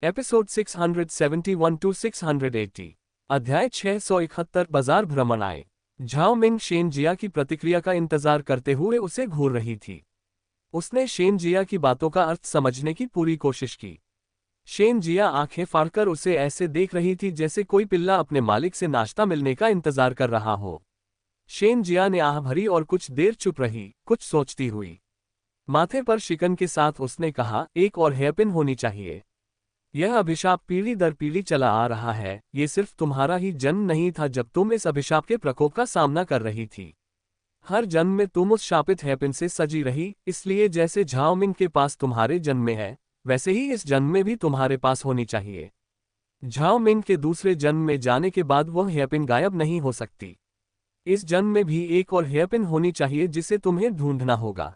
Episode 671 to 680। अध्याय 671 बाजार भ्रमण आए। झाओ मिंग शेन जिया की प्रतिक्रिया का इंतजार करते हुए उसे घूर रही थी। उसने शेन जिया की बातों का अर्थ समझने की पूरी कोशिश की। शेन जिया आंखें फाड़कर उसे ऐसे देख रही थी जैसे कोई पिल्ला अपने मालिक से नाश्ता मिलने का इंतजार कर रहा हो। शेन जिया ने आह भरी और कुछ देर चुप रही, कुछ सोचती हुई। माथे पर शिकन के साथ उसने कहा, एक और हेयरपिन होनी चाहिए। यह अभिशाप पीढ़ी दर पीढ़ी चला आ रहा है। ये सिर्फ तुम्हारा ही जन्म नहीं था जब तुम इस अभिशाप के प्रकोप का सामना कर रही थी। हर जन्म में तुम उस शापित हेयरपिन से सजी रही, इसलिए जैसे झाओ मिंग के पास तुम्हारे जन्म में है, वैसे ही इस जन्म में भी तुम्हारे पास होनी चाहिए। झाओ मिंग के दूसरे जन्म में जाने के बाद वह हेयरपिन गायब नहीं हो सकती। इस जन्म में भी एक और हेयरपिन होनी चाहिए जिसे तुम्हें ढूंढना होगा।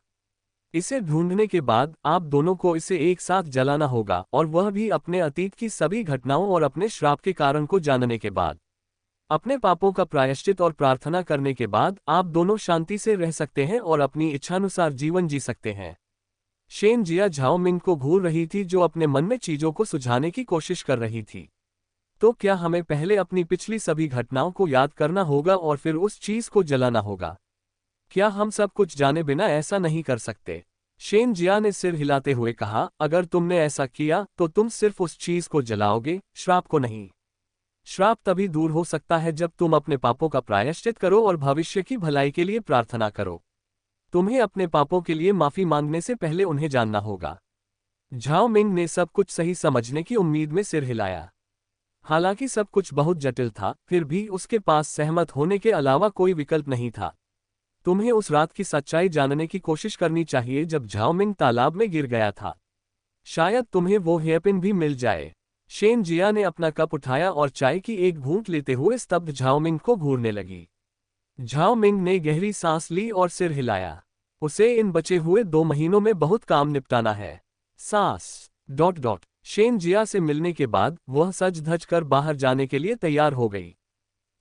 इसे ढूंढने के बाद आप दोनों को इसे एक साथ जलाना होगा, और वह भी अपने अतीत की सभी घटनाओं और अपने श्राप के कारण को जानने के बाद। अपने पापों का प्रायश्चित और प्रार्थना करने के बाद आप दोनों शांति से रह सकते हैं और अपनी इच्छानुसार जीवन जी सकते हैं। शेन जिया झाओ मिंग को घूर रही थी, जो अपने मन में चीजों को सुझाने की कोशिश कर रही थी। तो क्या हमें पहले अपनी पिछली सभी घटनाओं को याद करना होगा और फिर उस चीज को जलाना होगा? क्या हम सब कुछ जाने बिना ऐसा नहीं कर सकते? शेन जिया ने सिर हिलाते हुए कहा, अगर तुमने ऐसा किया तो तुम सिर्फ उस चीज को जलाओगे, श्राप को नहीं। श्राप तभी दूर हो सकता है जब तुम अपने पापों का प्रायश्चित करो और भविष्य की भलाई के लिए प्रार्थना करो। तुम्हें अपने पापों के लिए माफी मांगने से पहले उन्हें जानना होगा। झाओ मिंग ने सब कुछ सही समझने की उम्मीद में सिर हिलाया। हालांकि सब कुछ बहुत जटिल था, फिर भी उसके पास सहमत होने के अलावा कोई विकल्प नहीं था। तुम्हें उस रात की सच्चाई जानने की कोशिश करनी चाहिए जब झाओ मिंग तालाब में गिर गया था। शायद तुम्हें वो हेयरपिन भी मिल जाए। शेन जिया ने अपना कप उठाया और चाय की एक घूंट लेते हुए स्तब्ध झाओ मिंग को घूरने लगी। झाओ मिंग ने गहरी सांस ली और सिर हिलाया। उसे इन बचे हुए 2 महीनों में बहुत काम निपटाना है। सांस ... शेन जिया से मिलने के बाद वह सज धज कर बाहर जाने के लिए तैयार हो गई।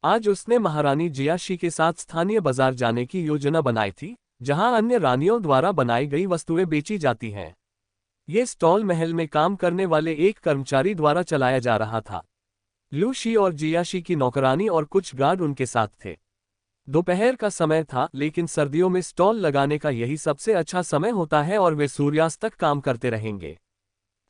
आज उसने महारानी जियाशी के साथ स्थानीय बाजार जाने की योजना बनाई थी, जहां अन्य रानियों द्वारा बनाई गई वस्तुएं बेची जाती हैं। ये स्टॉल महल में काम करने वाले एक कर्मचारी द्वारा चलाया जा रहा था। लू शी और जियाशी की नौकरानी और कुछ गार्ड उनके साथ थे। दोपहर का समय था, लेकिन सर्दियों में स्टॉल लगाने का यही सबसे अच्छा समय होता है और वे सूर्यास्त तक काम करते रहेंगे।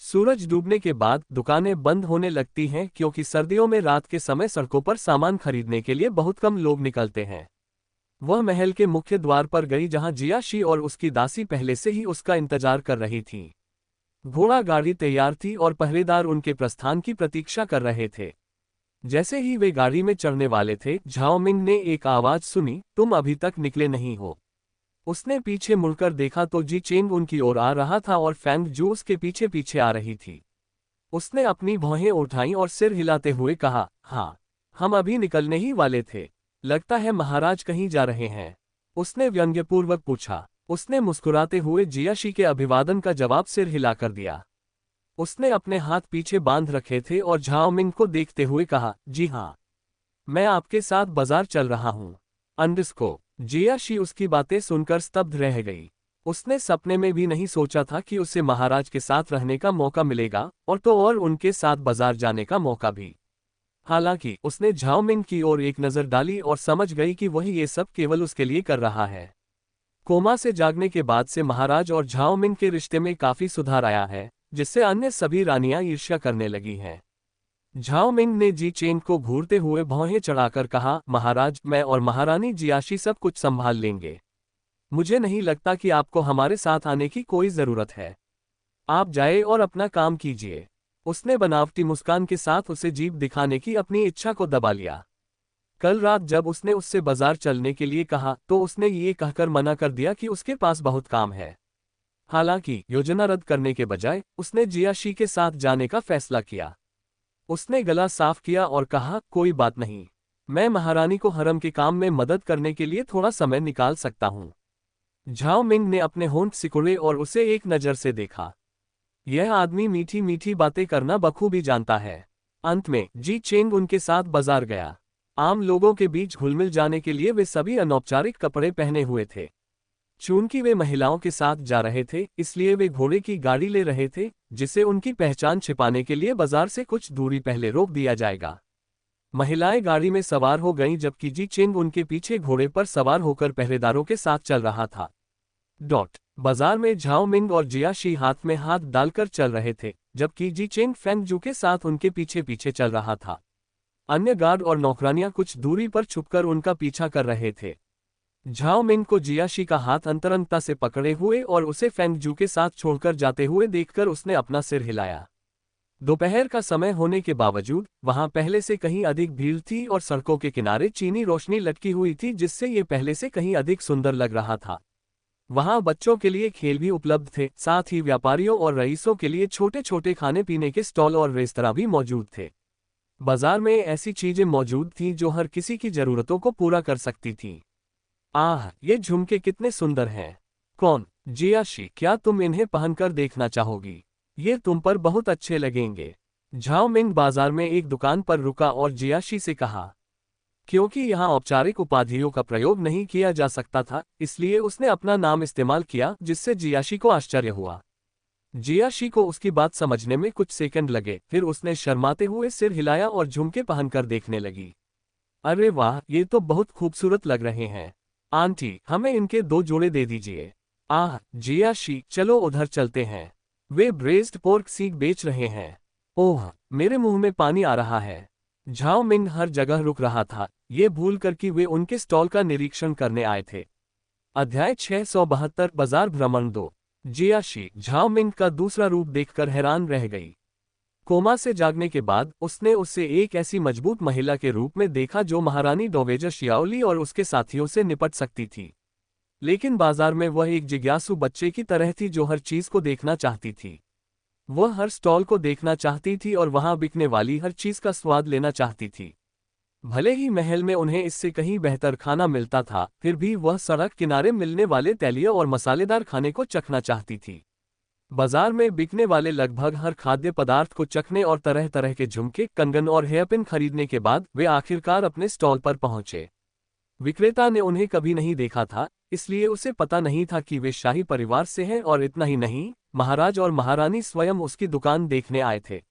सूरज डूबने के बाद दुकानें बंद होने लगती हैं, क्योंकि सर्दियों में रात के समय सड़कों पर सामान खरीदने के लिए बहुत कम लोग निकलते हैं। वह महल के मुख्य द्वार पर गई, जहां जियाशी और उसकी दासी पहले से ही उसका इंतजार कर रही थीं। घोड़ा गाड़ी तैयार थी और पहरेदार उनके प्रस्थान की प्रतीक्षा कर रहे थे। जैसे ही वे गाड़ी में चढ़ने वाले थे, झाओ मिंग ने एक आवाज सुनी, तुम अभी तक निकले नहीं हो। उसने पीछे मुड़कर देखा तो जी चेंग उनकी ओर आ रहा था और फैंग जू उसके पीछे पीछे आ रही थी। उसने अपनी भौहें उठाईं और सिर हिलाते हुए कहा, हाँ, हम अभी निकलने ही वाले थे। लगता है महाराज कहीं जा रहे हैं। उसने व्यंग्यपूर्वक पूछा। उसने मुस्कुराते हुए जियाशी के अभिवादन का जवाब सिर हिलाकर दिया। उसने अपने हाथ पीछे बांध रखे थे और झाओ मिंग को देखते हुए कहा, जी हाँ, मैं आपके साथ बाजार चल रहा हूँ। अंडरस्को। जियाशी उसकी बातें सुनकर स्तब्ध रह गई। उसने सपने में भी नहीं सोचा था कि उसे महाराज के साथ रहने का मौका मिलेगा, और तो और उनके साथ बाजार जाने का मौका भी। हालांकि उसने झाओ मिंग की ओर एक नजर डाली और समझ गई कि वह ये सब केवल उसके लिए कर रहा है। कोमा से जागने के बाद से महाराज और झाओ मिंग के रिश्ते में काफी सुधार आया है, जिससे अन्य सभी रानियां ईर्ष्या करने लगी हैं। झाओ मिंग ने जी चेंग को घूरते हुए भौहें चढ़ाकर कहा, महाराज, मैं और महारानी जियाशी सब कुछ संभाल लेंगे। मुझे नहीं लगता कि आपको हमारे साथ आने की कोई जरूरत है। आप जाए और अपना काम कीजिए। उसने बनावटी मुस्कान के साथ उसे जीभ दिखाने की अपनी इच्छा को दबा लिया। कल रात जब उसने उससे बाजार चलने के लिए कहा तो उसने ये कहकर मना कर दिया कि उसके पास बहुत काम है। हालांकि योजना रद्द करने के बजाय उसने जियाशी के साथ जाने का फैसला किया। उसने गला साफ किया और कहा, कोई बात नहीं, मैं महारानी को हरम के काम में मदद करने के लिए थोड़ा समय निकाल सकता हूं। झाओ मिंग ने अपने होंठ सिकुड़े और उसे एक नजर से देखा। यह आदमी मीठी मीठी बातें करना बखूबी जानता है। अंत में जी चेंग उनके साथ बाजार गया। आम लोगों के बीच घुलमिल जाने के लिए वे सभी अनौपचारिक कपड़े पहने हुए थे। चूंकि वे महिलाओं के साथ जा रहे थे, इसलिए वे घोड़े की गाड़ी ले रहे थे, जिसे उनकी पहचान छिपाने के लिए बाजार से कुछ दूरी पहले रोक दिया जाएगा। महिलाएं गाड़ी में सवार हो गईं, जबकि जी चेंग उनके पीछे घोड़े पर सवार होकर पहरेदारों के साथ चल रहा था। बाजार में झाओ मिंग और जिया शी हाथ में हाथ डालकर चल रहे थे, जबकि जी चेंग फेंग जू के साथ उनके पीछे पीछे चल रहा था। अन्य गार्ड और नौकरानियां कुछ दूरी पर छुपकर उनका पीछा कर रहे थे। झाओ मिंग को जियाशी का हाथ अंतरंगता से पकड़े हुए और उसे फेंग जू के साथ छोड़कर जाते हुए देखकर उसने अपना सिर हिलाया। दोपहर का समय होने के बावजूद वहां पहले से कहीं अधिक भीड़ थी और सड़कों के किनारे चीनी रोशनी लटकी हुई थी, जिससे ये पहले से कहीं अधिक सुंदर लग रहा था। वहां बच्चों के लिए खेल भी उपलब्ध थे, साथ ही व्यापारियों और रईसों के लिए छोटे छोटे खाने पीने के स्टॉल और रेस्तरां भी मौजूद थे। बाजार में ऐसी चीजें मौजूद थीं जो हर किसी की जरूरतों को पूरा कर सकती थीं। आह, ये झुमके कितने सुंदर हैं। कौन? जियाशी, क्या तुम इन्हें पहनकर देखना चाहोगी? ये तुम पर बहुत अच्छे लगेंगे। झाओ मिंग बाजार में एक दुकान पर रुका और जियाशी से कहा। क्योंकि यहाँ औपचारिक उपाधियों का प्रयोग नहीं किया जा सकता था, इसलिए उसने अपना नाम इस्तेमाल किया, जिससे जियाशी को आश्चर्य हुआ। जियाशी को उसकी बात समझने में कुछ सेकंड लगे, फिर उसने शर्माते हुए सिर हिलाया और झुमके पहनकर देखने लगी। अरे वाह, ये तो बहुत खूबसूरत लग रहे हैं। आंटी, हमें इनके 2 जोड़े दे दीजिए। आह जियाशी, चलो उधर चलते हैं। वे ब्रेस्ड पोर्क सीक बेच रहे हैं। ओह, मेरे मुंह में पानी आ रहा है। झाओ मिंग हर जगह रुक रहा था, ये भूलकर कि वे उनके स्टॉल का निरीक्षण करने आए थे। अध्याय 672 बाजार भ्रमण 2। जियाशी झाओ मिंग का दूसरा रूप देखकर हैरान रह गई। कोमा से जागने के बाद उसने उसे एक ऐसी मजबूत महिला के रूप में देखा जो महारानी डोवेजर शियाओली और उसके साथियों से निपट सकती थी। लेकिन बाजार में वह एक जिज्ञासु बच्चे की तरह थी जो हर चीज को देखना चाहती थी। वह हर स्टॉल को देखना चाहती थी और वहां बिकने वाली हर चीज का स्वाद लेना चाहती थी। भले ही महल में उन्हें इससे कहीं बेहतर खाना मिलता था, फिर भी वह सड़क किनारे मिलने वाले तैलीय और मसालेदार खाने को चखना चाहती थी। बाजार में बिकने वाले लगभग हर खाद्य पदार्थ को चखने और तरह तरह के झुमके, कंगन और हेयरपिन खरीदने के बाद वे आखिरकार अपने स्टॉल पर पहुंचे। विक्रेता ने उन्हें कभी नहीं देखा था, इसलिए उसे पता नहीं था कि वे शाही परिवार से हैं, और इतना ही नहीं, महाराज और महारानी स्वयं उसकी दुकान देखने आए थे।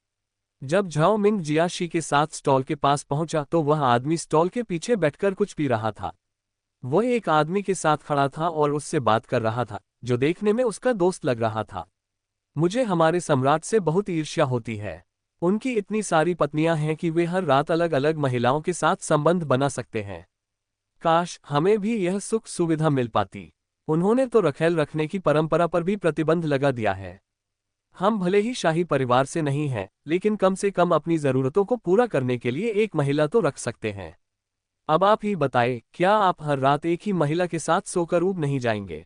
जब झाओ मिंग जियाशी के साथ स्टॉल के पास पहुंचा तो वह आदमी स्टॉल के पीछे बैठकर कुछ पी रहा था। वह एक आदमी के साथ खड़ा था और उससे बात कर रहा था, जो देखने में उसका दोस्त लग रहा था। मुझे हमारे सम्राट से बहुत ईर्ष्या होती है। उनकी इतनी सारी पत्नियां हैं कि वे हर रात अलग अलग महिलाओं के साथ संबंध बना सकते हैं। काश हमें भी यह सुख सुविधा मिल पाती। उन्होंने तो रखेल रखने की परंपरा पर भी प्रतिबंध लगा दिया है। हम भले ही शाही परिवार से नहीं हैं, लेकिन कम से कम अपनी जरूरतों को पूरा करने के लिए एक महिला तो रख सकते हैं। अब आप ही बताएं, क्या आप हर रात एक ही महिला के साथ सोकर ऊब नहीं जाएंगे?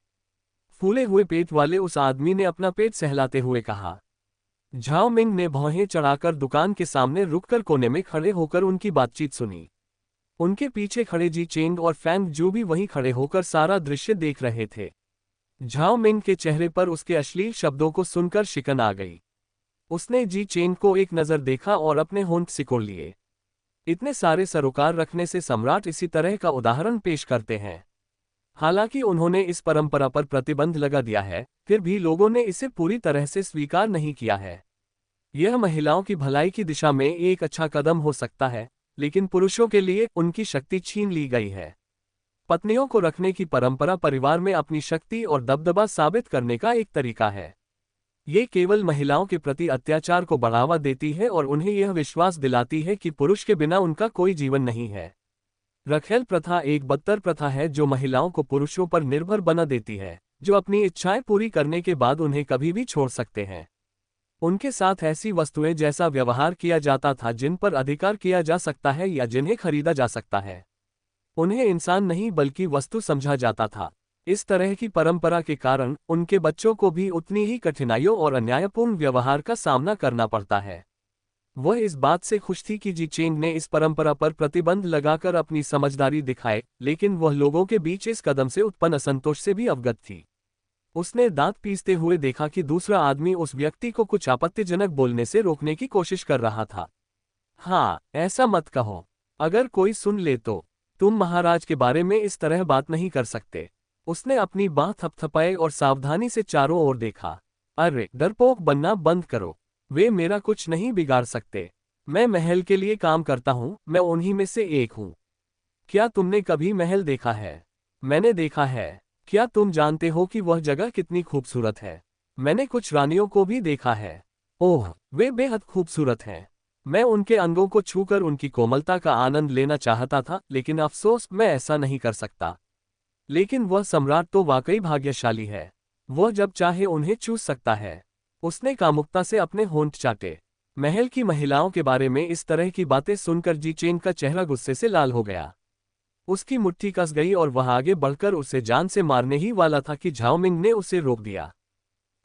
फूले हुए पेट वाले उस आदमी ने अपना पेट सहलाते हुए कहा। झाओ मिंग ने भौहें चढ़ाकर दुकान के सामने रुककर कोने में खड़े होकर उनकी बातचीत सुनी। उनके पीछे खड़े जी चेंग और फैंग जू भी वहीं खड़े होकर सारा दृश्य देख रहे थे। झाओ मिंग के चेहरे पर उसके अश्लील शब्दों को सुनकर शिकन आ गई। उसने जी चेंग को एक नजर देखा और अपने होंठ सिकोड़ लिए। इतने सारे सरोकार रखने से सम्राट इसी तरह का उदाहरण पेश करते हैं। हालांकि उन्होंने इस परंपरा पर प्रतिबंध लगा दिया है, फिर भी लोगों ने इसे पूरी तरह से स्वीकार नहीं किया है। यह महिलाओं की भलाई की दिशा में एक अच्छा कदम हो सकता है, लेकिन पुरुषों के लिए उनकी शक्ति छीन ली गई है। पत्नियों को रखने की परंपरा परिवार में अपनी शक्ति और दबदबा साबित करने का एक तरीका है। ये केवल महिलाओं के प्रति अत्याचार को बढ़ावा देती है और उन्हें यह विश्वास दिलाती है कि पुरुष के बिना उनका कोई जीवन नहीं है। रखेल प्रथा एक बदतर प्रथा है जो महिलाओं को पुरुषों पर निर्भर बना देती है, जो अपनी इच्छाएं पूरी करने के बाद उन्हें कभी भी छोड़ सकते हैं। उनके साथ ऐसी वस्तुएं जैसा व्यवहार किया जाता था जिन पर अधिकार किया जा सकता है या जिन्हें खरीदा जा सकता है। उन्हें इंसान नहीं बल्कि वस्तु समझा जाता था। इस तरह की परंपरा के कारण उनके बच्चों को भी उतनी ही कठिनाइयों और अन्यायपूर्ण व्यवहार का सामना करना पड़ता है। वह इस बात से खुश थी कि जी चेंग ने इस परंपरा पर प्रतिबंध लगाकर अपनी समझदारी दिखाए, लेकिन वह लोगों के बीच इस कदम से उत्पन्न असंतोष से भी अवगत थी। उसने दांत पीसते हुए देखा कि दूसरा आदमी उस व्यक्ति को कुछ आपत्तिजनक बोलने से रोकने की कोशिश कर रहा था। हाँ, ऐसा मत कहो। अगर कोई सुन ले तो। तुम महाराज के बारे में इस तरह बात नहीं कर सकते। उसने अपनी बाह थपथपाई और सावधानी से चारों ओर देखा। अरे डरपोक बनना बंद करो, वे मेरा कुछ नहीं बिगाड़ सकते। मैं महल के लिए काम करता हूँ, मैं उन्हीं में से एक हूँ। क्या तुमने कभी महल देखा है? मैंने देखा है। क्या तुम जानते हो कि वह जगह कितनी खूबसूरत है? मैंने कुछ रानियों को भी देखा है। ओह, वे बेहद खूबसूरत हैं। मैं उनके अंगों को छूकर उनकी कोमलता का आनंद लेना चाहता था, लेकिन अफसोस मैं ऐसा नहीं कर सकता। लेकिन वह सम्राट तो वाकई भाग्यशाली है। वह जब चाहे उन्हें चूस सकता है। उसने कामुकता से अपने होंठ चाटे। महल की महिलाओं के बारे में इस तरह की बातें सुनकर जी चेन का चेहरा गुस्से से लाल हो गया। उसकी मुट्ठी कस गई और वह आगे बढ़कर उसे जान से मारने ही वाला था कि झाओमिंग ने उसे रोक दिया।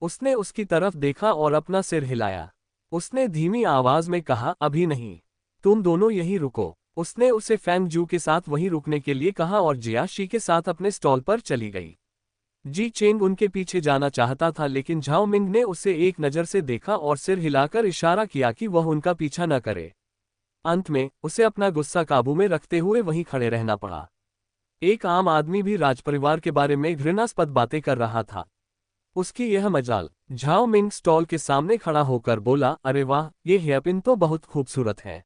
उसने उसकी तरफ देखा और अपना सिर हिलाया। उसने धीमी आवाज में कहा, अभी नहीं। तुम दोनों यहीं रुको। उसने उसे फैंग जू के साथ वहीं रुकने के लिए कहा और जिया शी के साथ अपने स्टॉल पर चली गई। जी चेंग उनके पीछे जाना चाहता था, लेकिन झाओ मिंग ने उसे एक नज़र से देखा और सिर हिलाकर इशारा किया कि वह उनका पीछा न करे। अंत में उसे अपना गुस्सा काबू में रखते हुए वहीं खड़े रहना पड़ा। एक आम आदमी भी राजपरिवार के बारे में घृणास्पद बातें कर रहा था। उसकी यह मजाल। झाओ मिंग स्टॉल के सामने खड़ा होकर बोला, अरे वाह, ये हेयरपिन तो बहुत खूबसूरत है।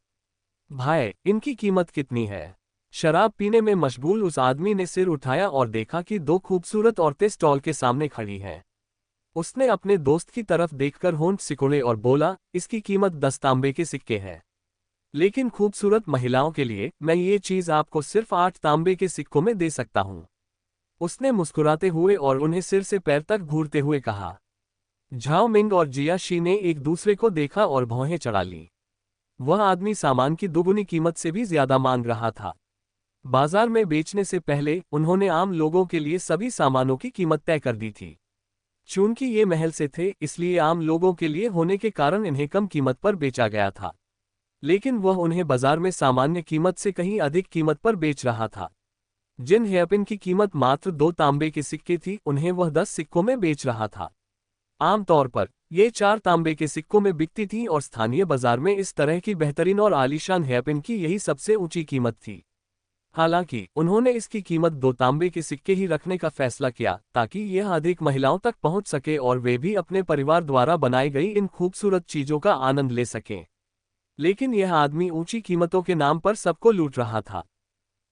भाई, इनकी कीमत कितनी है? शराब पीने में मशगूल उस आदमी ने सिर उठाया और देखा कि दो खूबसूरत औरतें स्टॉल के सामने खड़ी हैं। उसने अपने दोस्त की तरफ देखकर होंठ सिकोड़े और बोला, इसकी कीमत 10 तांबे के सिक्के है। लेकिन खूबसूरत महिलाओं के लिए मैं ये चीज आपको सिर्फ 8 तांबे के सिक्कों में दे सकता हूं। उसने मुस्कुराते हुए और उन्हें सिर से पैर तक घूरते हुए कहा। झाओ मिंग और जिया शी ने एक दूसरे को देखा और भौहें चढ़ा लीं। वह आदमी सामान की दोगुनी कीमत से भी ज्यादा मांग रहा था। बाजार में बेचने से पहले उन्होंने आम लोगों के लिए सभी सामानों की कीमत तय कर दी थी। चूंकि ये महल से थे, इसलिए आम लोगों के लिए होने के कारण इन्हें कम कीमत पर बेचा गया था। लेकिन वह उन्हें बाजार में सामान्य कीमत से कहीं अधिक कीमत पर बेच रहा था। जिन हेयरपिन की कीमत मात्र 2 तांबे के सिक्के थी, उन्हें वह 10 सिक्कों में बेच रहा था। आमतौर पर ये 4 तांबे के सिक्कों में बिकती थीं और स्थानीय बाजार में इस तरह की बेहतरीन और आलीशान हेयरपिन की यही सबसे ऊंची कीमत थी। हालांकि उन्होंने इसकी कीमत 2 तांबे के सिक्के ही रखने का फैसला किया, ताकि यह अधिक महिलाओं तक पहुंच सके और वे भी अपने परिवार द्वारा बनाई गई इन खूबसूरत चीजों का आनंद ले सकें। लेकिन यह आदमी ऊंची कीमतों के नाम पर सबको लूट रहा था।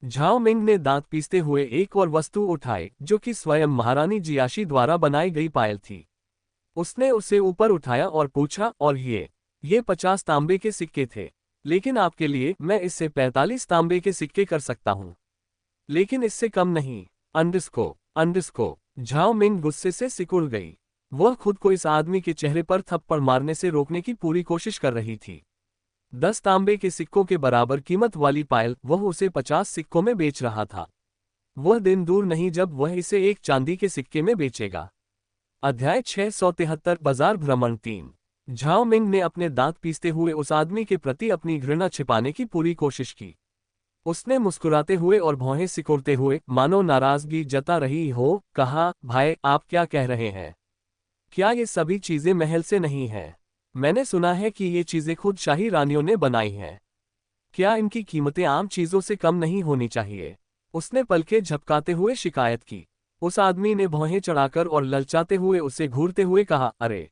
झाओ मिंग ने दांत पीसते हुए एक और वस्तु उठाई, जो कि स्वयं महारानी जियाशी द्वारा बनाई गई पायल थी। उसने उसे ऊपर उठाया और पूछा, और ये 50 तांबे के सिक्के थे। लेकिन आपके लिए मैं इससे 45 तांबे के सिक्के कर सकता हूं। लेकिन इससे कम नहीं। अंडस्को। झाओ मिंग गुस्से से सिकुड़ गई। वह खुद को इस आदमी के चेहरे पर थप्पड़ मारने से रोकने की पूरी कोशिश कर रही थी। 10 तांबे के सिक्कों के बराबर कीमत वाली पायल वह उसे 50 सिक्कों में बेच रहा था। वह दिन दूर नहीं जब वह इसे एक चांदी के सिक्के में बेचेगा। अध्याय 673 बाजार भ्रमण 3। झाओ मिंग ने अपने दांत पीसते हुए उस आदमी के प्रति अपनी घृणा छिपाने की पूरी कोशिश की। उसने मुस्कुराते हुए और भौहें सिकोड़ते हुए, मानो नाराजगी जता रही हो, कहा, भाई, आप क्या कह रहे हैं? क्या ये सभी चीजें महल से नहीं हैं? मैंने सुना है कि ये चीजें खुद शाही रानियों ने बनाई हैं। क्या इनकी कीमतें आम चीजों से कम नहीं होनी चाहिए? उसने पलकें झपकाते हुए शिकायत की। उस आदमी ने भौहें चढ़ाकर और ललचाते हुए उसे घूरते हुए कहा, अरे,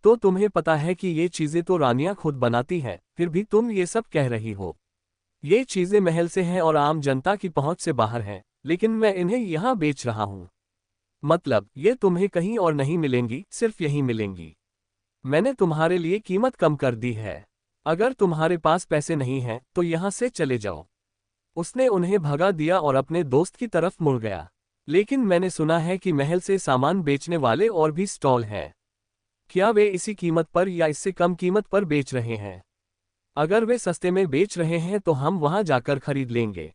तो तुम्हें पता है कि ये चीजें तो रानियां खुद बनाती हैं, फिर भी तुम ये सब कह रही हो। ये चीजें महल से हैं और आम जनता की पहुंच से बाहर हैं, लेकिन मैं इन्हें यहां बेच रहा हूं। मतलब, ये तुम्हें कहीं और नहीं मिलेंगी, सिर्फ यहीं मिलेंगी। मैंने तुम्हारे लिए कीमत कम कर दी है। अगर तुम्हारे पास पैसे नहीं हैं, तो यहां से चले जाओ। उसने उन्हें भगा दिया और अपने दोस्त की तरफ मुड़ गया। लेकिन मैंने सुना है कि महल से सामान बेचने वाले और भी स्टॉल हैं। क्या वे इसी कीमत पर या इससे कम कीमत पर बेच रहे हैं? अगर वे सस्ते में बेच रहे हैं तो हम वहां जाकर खरीद लेंगे।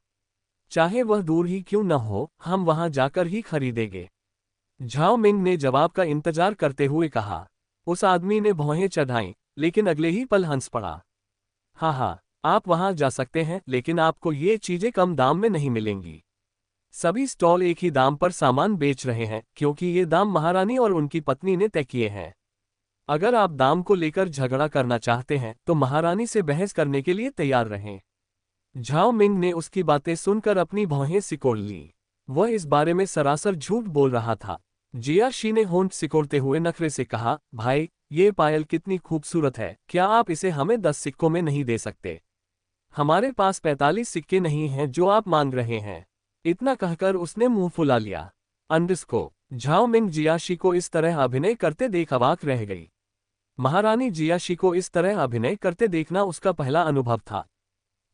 चाहे वह दूर ही क्यों न हो, हम वहां जाकर ही खरीदेंगे। झाओ मिंग ने जवाब का इंतजार करते हुए कहा। उस आदमी ने भौहें चढ़ाईं, लेकिन अगले ही पल हंस पड़ा। हाँ, आप वहां जा सकते हैं, लेकिन आपको ये चीजें कम दाम में नहीं मिलेंगी। सभी स्टॉल एक ही दाम पर सामान बेच रहे हैं, क्योंकि ये दाम महारानी और उनकी पत्नी ने तय किए हैं। अगर आप दाम को लेकर झगड़ा करना चाहते हैं, तो महारानी से बहस करने के लिए तैयार रहें। झाओ मिंग ने उसकी बातें सुनकर अपनी भौहें सिकोड़ लीं। वह इस बारे में सरासर झूठ बोल रहा था। जियाशी ने होंठ सिकोड़ते हुए नखरे से कहा, भाई, ये पायल कितनी खूबसूरत है, क्या आप इसे हमें 10 सिक्कों में नहीं दे सकते? हमारे पास 45 सिक्के नहीं हैं जो आप मांग रहे हैं। इतना कहकर उसने मुंह फुला लिया। अंडस्को झाओ मिंग जियाशी को इस तरह अभिनय करते देख अवाक रह गई। महारानी जियाशी को इस तरह अभिनय करते देखना उसका पहला अनुभव था।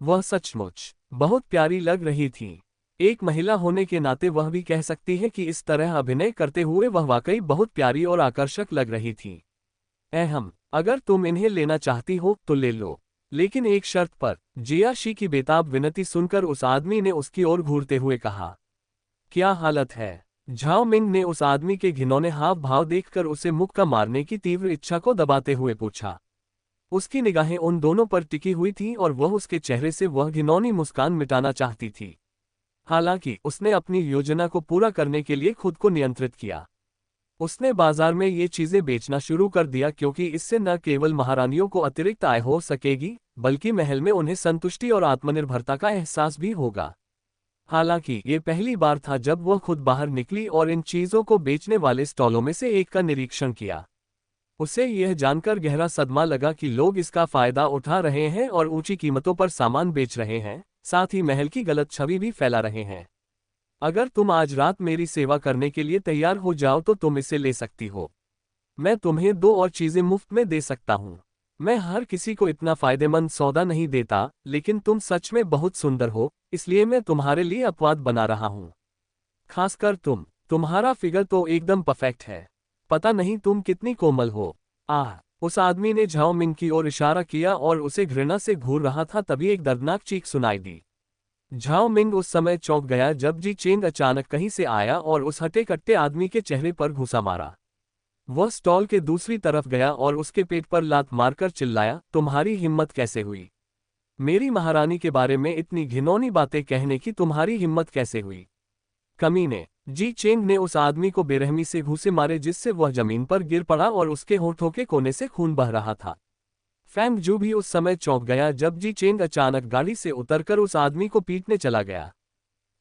वह सचमुच बहुत प्यारी लग रही थी। एक महिला होने के नाते वह भी कह सकती है कि इस तरह अभिनय करते हुए वह वाकई बहुत प्यारी और आकर्षक लग रही थी। अहम, अगर तुम इन्हें लेना चाहती हो तो ले लो, लेकिन एक शर्त पर। जियाशी की बेताब विनती सुनकर उस आदमी ने उसकी ओर घूरते हुए कहा। क्या हालत है? झाओ मिंग ने उस आदमी के घिनौने हाव भाव देखकर उसे मुक्का मारने की तीव्र इच्छा को दबाते हुए पूछा। उसकी निगाहें उन दोनों पर टिकी हुई थीं और वह उसके चेहरे से वह घिनौनी मुस्कान मिटाना चाहती थी। हालांकि उसने अपनी योजना को पूरा करने के लिए खुद को नियंत्रित किया। उसने बाजार में ये चीजें बेचना शुरू कर दिया क्योंकि इससे न केवल महारानियों को अतिरिक्त आय हो सकेगी, बल्कि महल में उन्हें संतुष्टि और आत्मनिर्भरता का एहसास भी होगा। हालांकि ये पहली बार था जब वह खुद बाहर निकली और इन चीजों को बेचने वाले स्टॉलों में से एक का निरीक्षण किया। उसे यह जानकर गहरा सदमा लगा कि लोग इसका फायदा उठा रहे हैं और ऊंची कीमतों पर सामान बेच रहे हैं, साथ ही महल की गलत छवि भी फैला रहे हैं। अगर तुम आज रात मेरी सेवा करने के लिए तैयार हो जाओ तो तुम इसे ले सकती हो। मैं तुम्हें 2 और चीजें मुफ्त में दे सकता हूँ। मैं हर किसी को इतना फायदेमंद सौदा नहीं देता, लेकिन तुम सच में बहुत सुंदर हो, इसलिए मैं तुम्हारे लिए अपवाद बना रहा हूँ। खासकर तुम्हारा फिगर तो एकदम परफेक्ट है। पता नहीं तुम कितनी कोमल हो। उस आदमी ने झाओ मिंग की ओर इशारा किया और उसे घृणा से घूर रहा था, तभी एक दर्दनाक चीख सुनाई दी। झाओ मिंग उस समय चौंक गया जब जी चेंग अचानक कहीं से आया और उस हटे कट्टे आदमी के चेहरे पर घूंसा मारा। वह स्टॉल के दूसरी तरफ गया और उसके पेट पर लात मारकर चिल्लाया, तुम्हारी हिम्मत कैसे हुई? मेरी महारानी के बारे में इतनी घिनौनी बातें कहने की तुम्हारी हिम्मत कैसे हुई? कमीने! जी चेंग ने उस आदमी को बेरहमी से घूंसे मारे जिससे वह जमीन पर गिर पड़ा और उसके होठों के कोने से खून बह रहा था। फैंग जू भी उस समय चौंक गया जब जी चेंग अचानक गाड़ी से उतरकर उस आदमी को पीटने चला गया।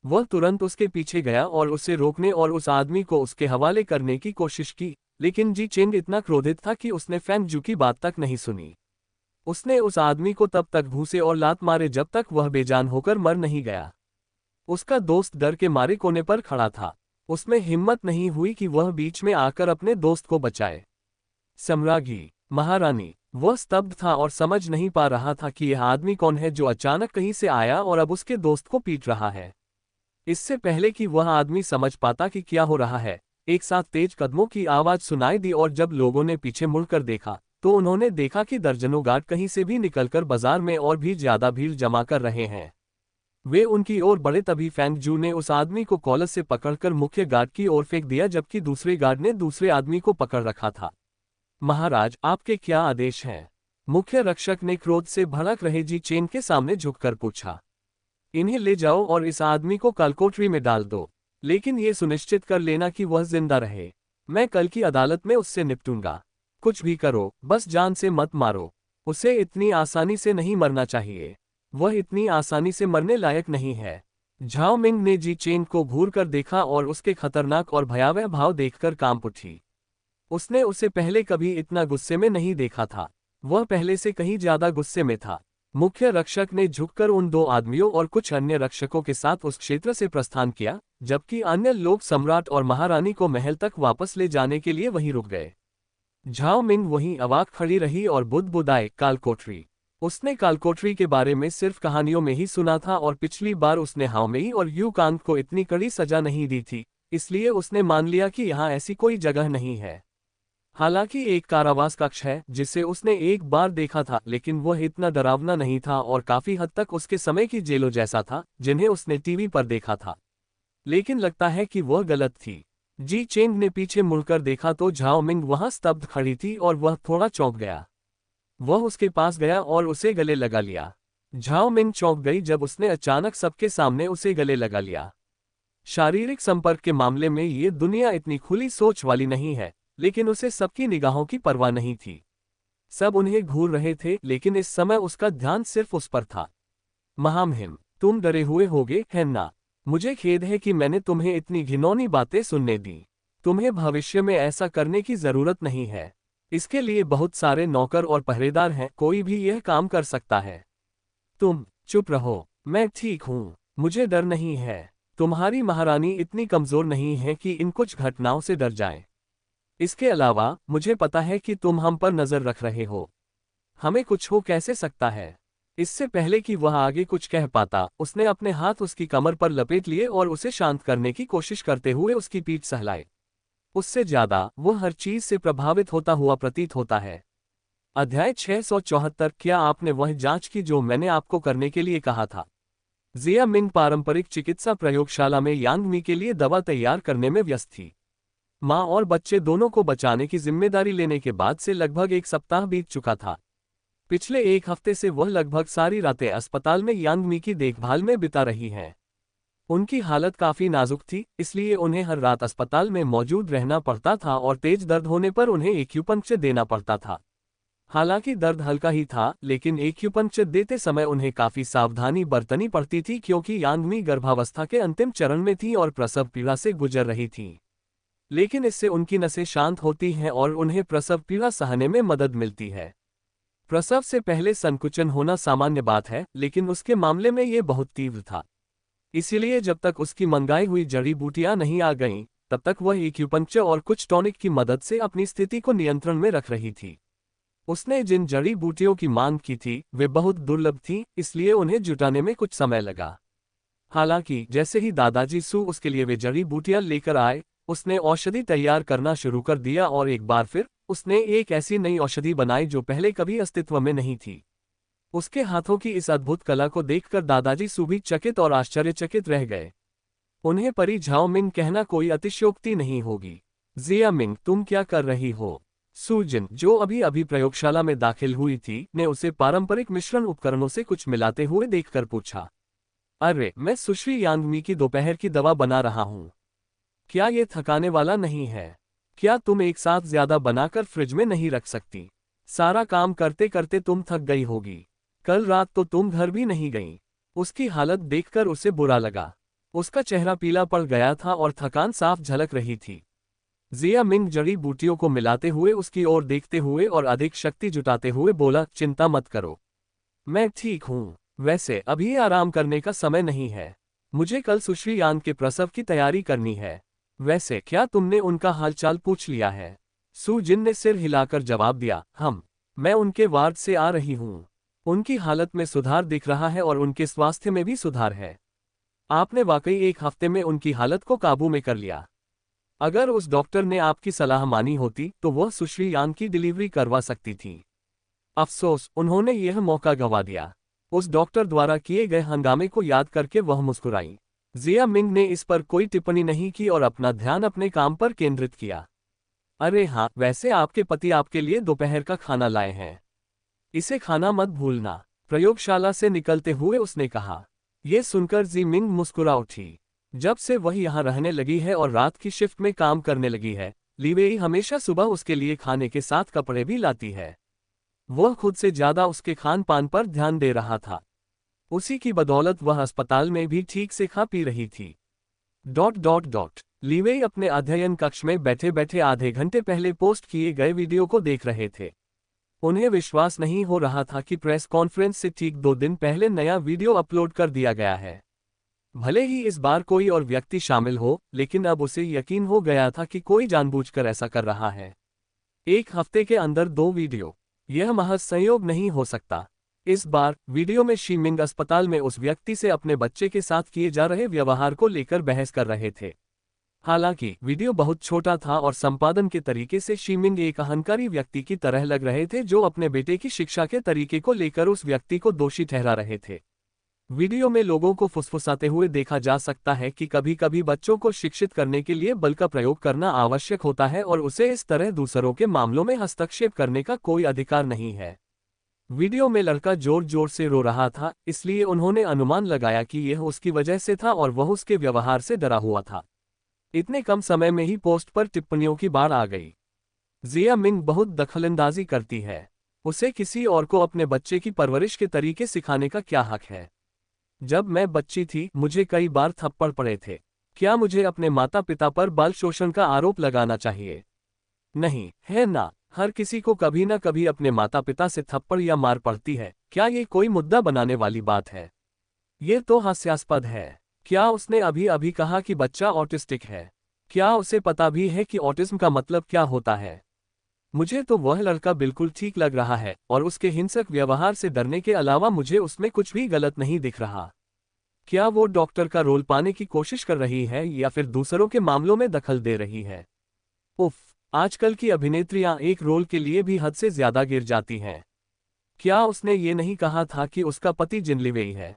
वह तुरंत उसके पीछे गया और उसे रोकने और उस आदमी को उसके हवाले करने की कोशिश की, लेकिन जी चेंग इतना क्रोधित था कि उसने फैंग जू की बात तक नहीं सुनी। उसने उस आदमी को तब तक घूंसे और लात मारे जब तक वह बेजान होकर मर नहीं गया। उसका दोस्त डर के मारे कोने पर खड़ा था। उसमें हिम्मत नहीं हुई कि वह बीच में आकर अपने दोस्त को बचाए। सम्राज्ञी, महारानी! वह स्तब्ध था और समझ नहीं पा रहा था कि यह आदमी कौन है जो अचानक कहीं से आया और अब उसके दोस्त को पीट रहा है। इससे पहले कि वह आदमी समझ पाता कि क्या हो रहा है, एक साथ तेज कदमों की आवाज सुनाई दी और जब लोगों ने पीछे मुड़कर देखा तो उन्होंने देखा कि दर्जनों गार्ड कहीं से भी निकलकर बाजार में और भी ज्यादा भीड़ जमा कर रहे हैं। वे उनकी ओर बढ़े तभी फैंग जू ने उस आदमी को कॉलर से पकड़कर मुख्य गार्ड की ओर फेंक दिया, जबकि दूसरे गार्ड ने दूसरे आदमी को पकड़ रखा था। महाराज, आपके क्या आदेश हैं? मुख्य रक्षक ने क्रोध से भड़क रहे जी चेंग के सामने झुककर पूछा। इन्हें ले जाओ और इस आदमी को कालकोठरी में डाल दो, लेकिन ये सुनिश्चित कर लेना कि वह जिंदा रहे। मैं कल की अदालत में उससे निपटूंगा। कुछ भी करो, बस जान से मत मारो। उसे इतनी आसानी से नहीं मरना चाहिए। वह इतनी आसानी से मरने लायक नहीं है। झाओ मिंग ने जी चेंग को घूर कर देखा और उसके खतरनाक और भयावह भाव देखकर कांप उठी। उसने उसे पहले कभी इतना गुस्से में नहीं देखा था। वह पहले से कहीं ज्यादा गुस्से में था। मुख्य रक्षक ने झुककर उन 2 आदमियों और कुछ अन्य रक्षकों के साथ उस क्षेत्र से प्रस्थान किया, जबकि अन्य लोग सम्राट और महारानी को महल तक वापस ले जाने के लिए वहीं रुक गए। झाओ मिंग वहीं अवाक खड़ी रही और बुदबुदाए, कालकोठरी। उसने कालकोठरी के बारे में सिर्फ कहानियों में ही सुना था और पिछली बार उसने हाओमेई और यू कांग को इतनी कड़ी सजा नहीं दी थी, इसलिए उसने मान लिया कि यहाँ ऐसी कोई जगह नहीं है। हालांकि एक कारावास कक्ष है जिसे उसने एक बार देखा था, लेकिन वह इतना डरावना नहीं था और काफी हद तक उसके समय की जेलों जैसा था जिन्हें उसने टीवी पर देखा था। लेकिन लगता है कि वह गलत थी। जी चेंग ने पीछे मुड़कर देखा तो झाओ मिंग वहां स्तब्ध खड़ी थी और वह थोड़ा चौंक गया। वह उसके पास गया और उसे गले लगा लिया। झाओ मिंग चौंक गई जब उसने अचानक सबके सामने उसे गले लगा लिया। शारीरिक संपर्क के मामले में ये दुनिया इतनी खुली सोच वाली नहीं है, लेकिन उसे सबकी निगाहों की परवाह नहीं थी। सब उन्हें घूर रहे थे, लेकिन इस समय उसका ध्यान सिर्फ उस पर था। महामहिम, तुम डरे हुए होगे, है ना? मुझे खेद है कि मैंने तुम्हें इतनी घिनौनी बातें सुनने दी। तुम्हें भविष्य में ऐसा करने की जरूरत नहीं है। इसके लिए बहुत सारे नौकर और पहरेदार हैं, कोई भी यह काम कर सकता है। तुम चुप रहो, मैं ठीक हूँ, मुझे डर नहीं है। तुम्हारी महारानी इतनी कमजोर नहीं है कि इन कुछ घटनाओं से डर जाए। इसके अलावा मुझे पता है कि तुम हम पर नजर रख रहे हो। हमें कुछ हो कैसे सकता है? इससे पहले कि वह आगे कुछ कह पाता, उसने अपने हाथ उसकी कमर पर लपेट लिए और उसे शांत करने की कोशिश करते हुए उसकी पीठ सहलाए। उससे ज्यादा वह हर चीज से प्रभावित होता हुआ प्रतीत होता है। अध्याय 674। क्या आपने वह जांच की जो मैंने आपको करने के लिए कहा था? जिया मिंग पारंपरिक चिकित्सा प्रयोगशाला में यांग मी के लिए दवा तैयार करने में व्यस्त थी। माँ और बच्चे दोनों को बचाने की जिम्मेदारी लेने के बाद से लगभग एक सप्ताह बीत चुका था। पिछले एक हफ्ते से वह लगभग सारी रातें अस्पताल में यांग मी की देखभाल में बिता रही हैं। उनकी हालत काफी नाजुक थी, इसलिए उन्हें हर रात अस्पताल में मौजूद रहना पड़ता था और तेज दर्द होने पर उन्हें एक्यूपंक्चर देना पड़ता था। हालांकि दर्द हल्का ही था, लेकिन एक्यूपंक्चर देते समय उन्हें काफी सावधानी बरतनी पड़ती थी क्योंकि यांग मी गर्भावस्था के अंतिम चरण में थी और प्रसव पीड़ा से गुजर रही थी। लेकिन इससे उनकी नसें शांत होती हैं और उन्हें प्रसव पीड़ा सहने में मदद मिलती है। प्रसव से पहले संकुचन होना सामान्य बात है, लेकिन उसके मामले में ये बहुत तीव्र था। इसीलिए जब तक उसकी मंगाई हुई जड़ी बूटियां नहीं आ गईं, तब तक वह एक्यूपंक्चर और कुछ टॉनिक की मदद से अपनी स्थिति को नियंत्रण में रख रही थी। उसने जिन जड़ी बूटियों की मांग की थी वे बहुत दुर्लभ थीं, इसलिए उन्हें जुटाने में कुछ समय लगा। हालांकि जैसे ही दादाजी सू उसके लिए वे जड़ी बूटियां लेकर आए, उसने औषधि तैयार करना शुरू कर दिया और एक बार फिर उसने एक ऐसी नई औषधि बनाई जो पहले कभी अस्तित्व में नहीं थी। उसके हाथों की इस अद्भुत कला को देखकर दादाजी सू भी चकित और आश्चर्यचकित रह गए। उन्हें परी झाओ मिंग कहना कोई अतिशयोक्ति नहीं होगी। जिया मिंग, तुम क्या कर रही हो? सूजिन, जो अभी अभी प्रयोगशाला में दाखिल हुई थी, ने उसे पारंपरिक मिश्रण उपकरणों से कुछ मिलाते हुए देखकर पूछा। अरे, मैं सुश्री यांग मी की दोपहर की दवा बना रहा हूँ। क्या ये थकाने वाला नहीं है? क्या तुम एक साथ ज्यादा बनाकर फ्रिज में नहीं रख सकती? सारा काम करते करते तुम थक गई होगी। कल रात तो तुम घर भी नहीं गई। उसकी हालत देखकर उसे बुरा लगा। उसका चेहरा पीला पड़ गया था और थकान साफ झलक रही थी। जिया मिंग जड़ी बूटियों को मिलाते हुए उसकी ओर देखते हुए और अधिक शक्ति जुटाते हुए बोला, चिंता मत करो, मैं ठीक हूँ। वैसे अभी आराम करने का समय नहीं है। मुझे कल सुश्री यांग के प्रसव की तैयारी करनी है। वैसे क्या तुमने उनका हालचाल पूछ लिया है? सू जिन ने सिर हिलाकर जवाब दिया, मैं उनके वार्ड से आ रही हूँ। उनकी हालत में सुधार दिख रहा है और उनके स्वास्थ्य में भी सुधार है। आपने वाकई एक हफ्ते में उनकी हालत को काबू में कर लिया। अगर उस डॉक्टर ने आपकी सलाह मानी होती तो वह सुश्री यांग की डिलीवरी करवा सकती थी। अफसोस, उन्होंने यह मौका गंवा दिया। उस डॉक्टर द्वारा किए गए हंगामे को याद करके वह मुस्कुराई। जिया मिंग ने इस पर कोई टिप्पणी नहीं की और अपना ध्यान अपने काम पर केंद्रित किया। अरे हाँ, वैसे आपके पति आपके लिए दोपहर का खाना लाए हैं। इसे खाना मत भूलना, प्रयोगशाला से निकलते हुए उसने कहा। यह सुनकर जी मिंग मुस्कुरा उठी। जब से वह यहाँ रहने लगी है और रात की शिफ्ट में काम करने लगी है, लीवेई हमेशा सुबह उसके लिए खाने के साथ कपड़े भी लाती है। वह खुद से ज्यादा उसके खान पान पर ध्यान दे रहा था। उसी की बदौलत वह अस्पताल में भी ठीक से खा पी रही थी। ... लीवेई अपने अध्ययन कक्ष में बैठे बैठे आधे घंटे पहले पोस्ट किए गए वीडियो को देख रहे थे। उन्हें विश्वास नहीं हो रहा था कि प्रेस कॉन्फ्रेंस से ठीक 2 दिन पहले नया वीडियो अपलोड कर दिया गया है। भले ही इस बार कोई और व्यक्ति शामिल हो, लेकिन अब उसे यकीन हो गया था कि कोई जानबूझकर ऐसा कर रहा है। एक हफ्ते के अंदर 2 वीडियो, यह महज संयोग नहीं हो सकता। इस बार वीडियो में शी मिंग अस्पताल में उस व्यक्ति से अपने बच्चे के साथ किए जा रहे व्यवहार को लेकर बहस कर रहे थे। हालांकि वीडियो बहुत छोटा था और संपादन के तरीके से शी मिंग एक अहंकारी व्यक्ति की तरह लग रहे थे जो अपने बेटे की शिक्षा के तरीके को लेकर उस व्यक्ति को दोषी ठहरा रहे थे। वीडियो में लोगों को फुसफुसाते हुए देखा जा सकता है कि कभी कभी बच्चों को शिक्षित करने के लिए बल का प्रयोग करना आवश्यक होता है और उसे इस तरह दूसरों के मामलों में हस्तक्षेप करने का कोई अधिकार नहीं है। वीडियो में लड़का जोर जोर से रो रहा था, इसलिए उन्होंने अनुमान लगाया कि यह उसकी वजह से था और वह उसके व्यवहार से डरा हुआ था। इतने कम समय में ही पोस्ट पर टिप्पणियों की बाढ़ आ गई। जिया मिंग बहुत दखलंदाजी करती है। उसे किसी और को अपने बच्चे की परवरिश के तरीके सिखाने का क्या हक है? जब मैं बच्ची थी मुझे कई बार थप्पड़ पड़े थे। क्या मुझे अपने माता पिता पर बाल शोषण का आरोप लगाना चाहिए? नहीं, है ना? हर किसी को कभी न कभी अपने माता पिता से थप्पड़ या मार पड़ती है। क्या ये कोई मुद्दा बनाने वाली बात है? ये तो हास्यास्पद है। क्या उसने अभी अभी कहा कि बच्चा ऑटिस्टिक है? क्या उसे पता भी है कि ऑटिज्म का मतलब क्या होता है? मुझे तो वह लड़का बिल्कुल ठीक लग रहा है और उसके हिंसक व्यवहार से डरने के अलावा मुझे उसमें कुछ भी गलत नहीं दिख रहा। क्या वो डॉक्टर का रोल पाने की कोशिश कर रही है या फिर दूसरों के मामलों में दखल दे रही है? उफ, आजकल की अभिनेत्रियां एक रोल के लिए भी हद से ज्यादा गिर जाती हैं। क्या उसने ये नहीं कहा था कि उसका पति जिनलिवेई है?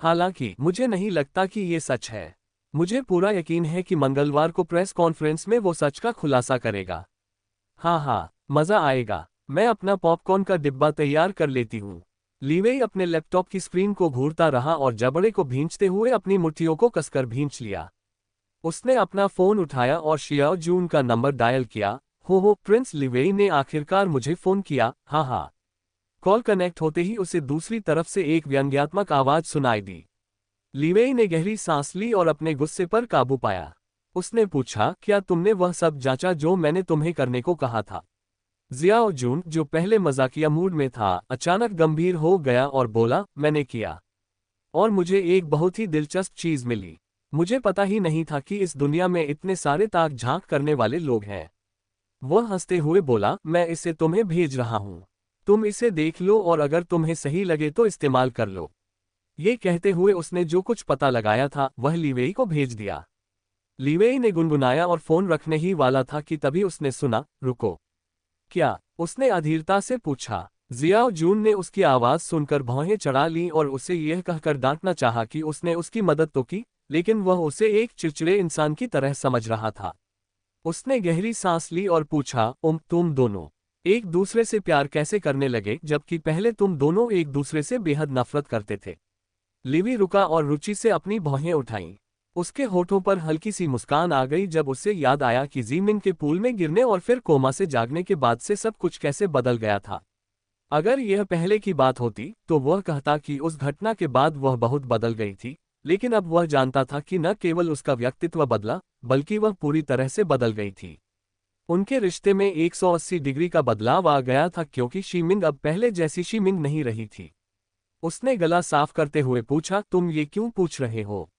हालांकि मुझे नहीं लगता कि ये सच है। मुझे पूरा यकीन है कि मंगलवार को प्रेस कॉन्फ्रेंस में वो सच का खुलासा करेगा। हाँ हाँ, मजा आएगा। मैं अपना पॉपकॉर्न का डिब्बा तैयार कर लेती हूँ। लीवेई अपने लैपटॉप की स्क्रीन को घूरता रहा और जबड़े को भींचते हुए अपनी मुट्ठियों को कसकर भींच लिया। उसने अपना फोन उठाया और शियाओ जून का नंबर डायल किया। हो, प्रिंस लीवेई ने आखिरकार मुझे फोन किया। हाँ हाँ। कॉल कनेक्ट होते ही उसे दूसरी तरफ से एक व्यंग्यात्मक आवाज सुनाई दी। लीवेई ने गहरी सांस ली और अपने गुस्से पर काबू पाया। उसने पूछा, क्या तुमने वह सब जांचा जो मैंने तुम्हें करने को कहा था? जियाओ जून, जो पहले मजाकिया मूड में था, अचानक गंभीर हो गया और बोला, मैंने किया। और मुझे एक बहुत ही दिलचस्प चीज मिली। मुझे पता ही नहीं था कि इस दुनिया में इतने सारे ताक झांक करने वाले लोग हैं। वह हंसते हुए बोला, मैं इसे तुम्हें भेज रहा हूं। तुम इसे देख लो और अगर तुम्हें सही लगे तो इस्तेमाल कर लो। ये कहते हुए उसने जो कुछ पता लगाया था वह लीवेई को भेज दिया। लीवेई ने गुनगुनाया और फोन रखने ही वाला था कि तभी उसने सुना, रुको। क्या? उसने अधीरता से पूछा। जियाओ जून ने उसकी आवाज सुनकर भौहें चढ़ा लीं और उसे यह कहकर डांटना चाहा कि उसने उसकी मदद तो की, लेकिन वह उसे एक चिड़चिड़े इंसान की तरह समझ रहा था। उसने गहरी सांस ली और पूछा, तुम दोनों एक दूसरे से प्यार कैसे करने लगे जबकि पहले तुम दोनों एक दूसरे से बेहद नफरत करते थे? लिवी रुका और रुचि से अपनी भौहें उठाईं। उसके होठों पर हल्की सी मुस्कान आ गई जब उसे याद आया कि जीमिन के पूल में गिरने और फिर कोमा से जागने के बाद से सब कुछ कैसे बदल गया था। अगर यह पहले की बात होती तो वह कहता कि उस घटना के बाद वह बहुत बदल गई थी, लेकिन अब वह जानता था कि न केवल उसका व्यक्तित्व बदला, बल्कि वह पूरी तरह से बदल गई थी। उनके रिश्ते में 180 डिग्री का बदलाव आ गया था क्योंकि शीमिंग अब पहले जैसी शीमिंग नहीं रही थी। उसने गला साफ करते हुए पूछा, तुम ये क्यों पूछ रहे हो?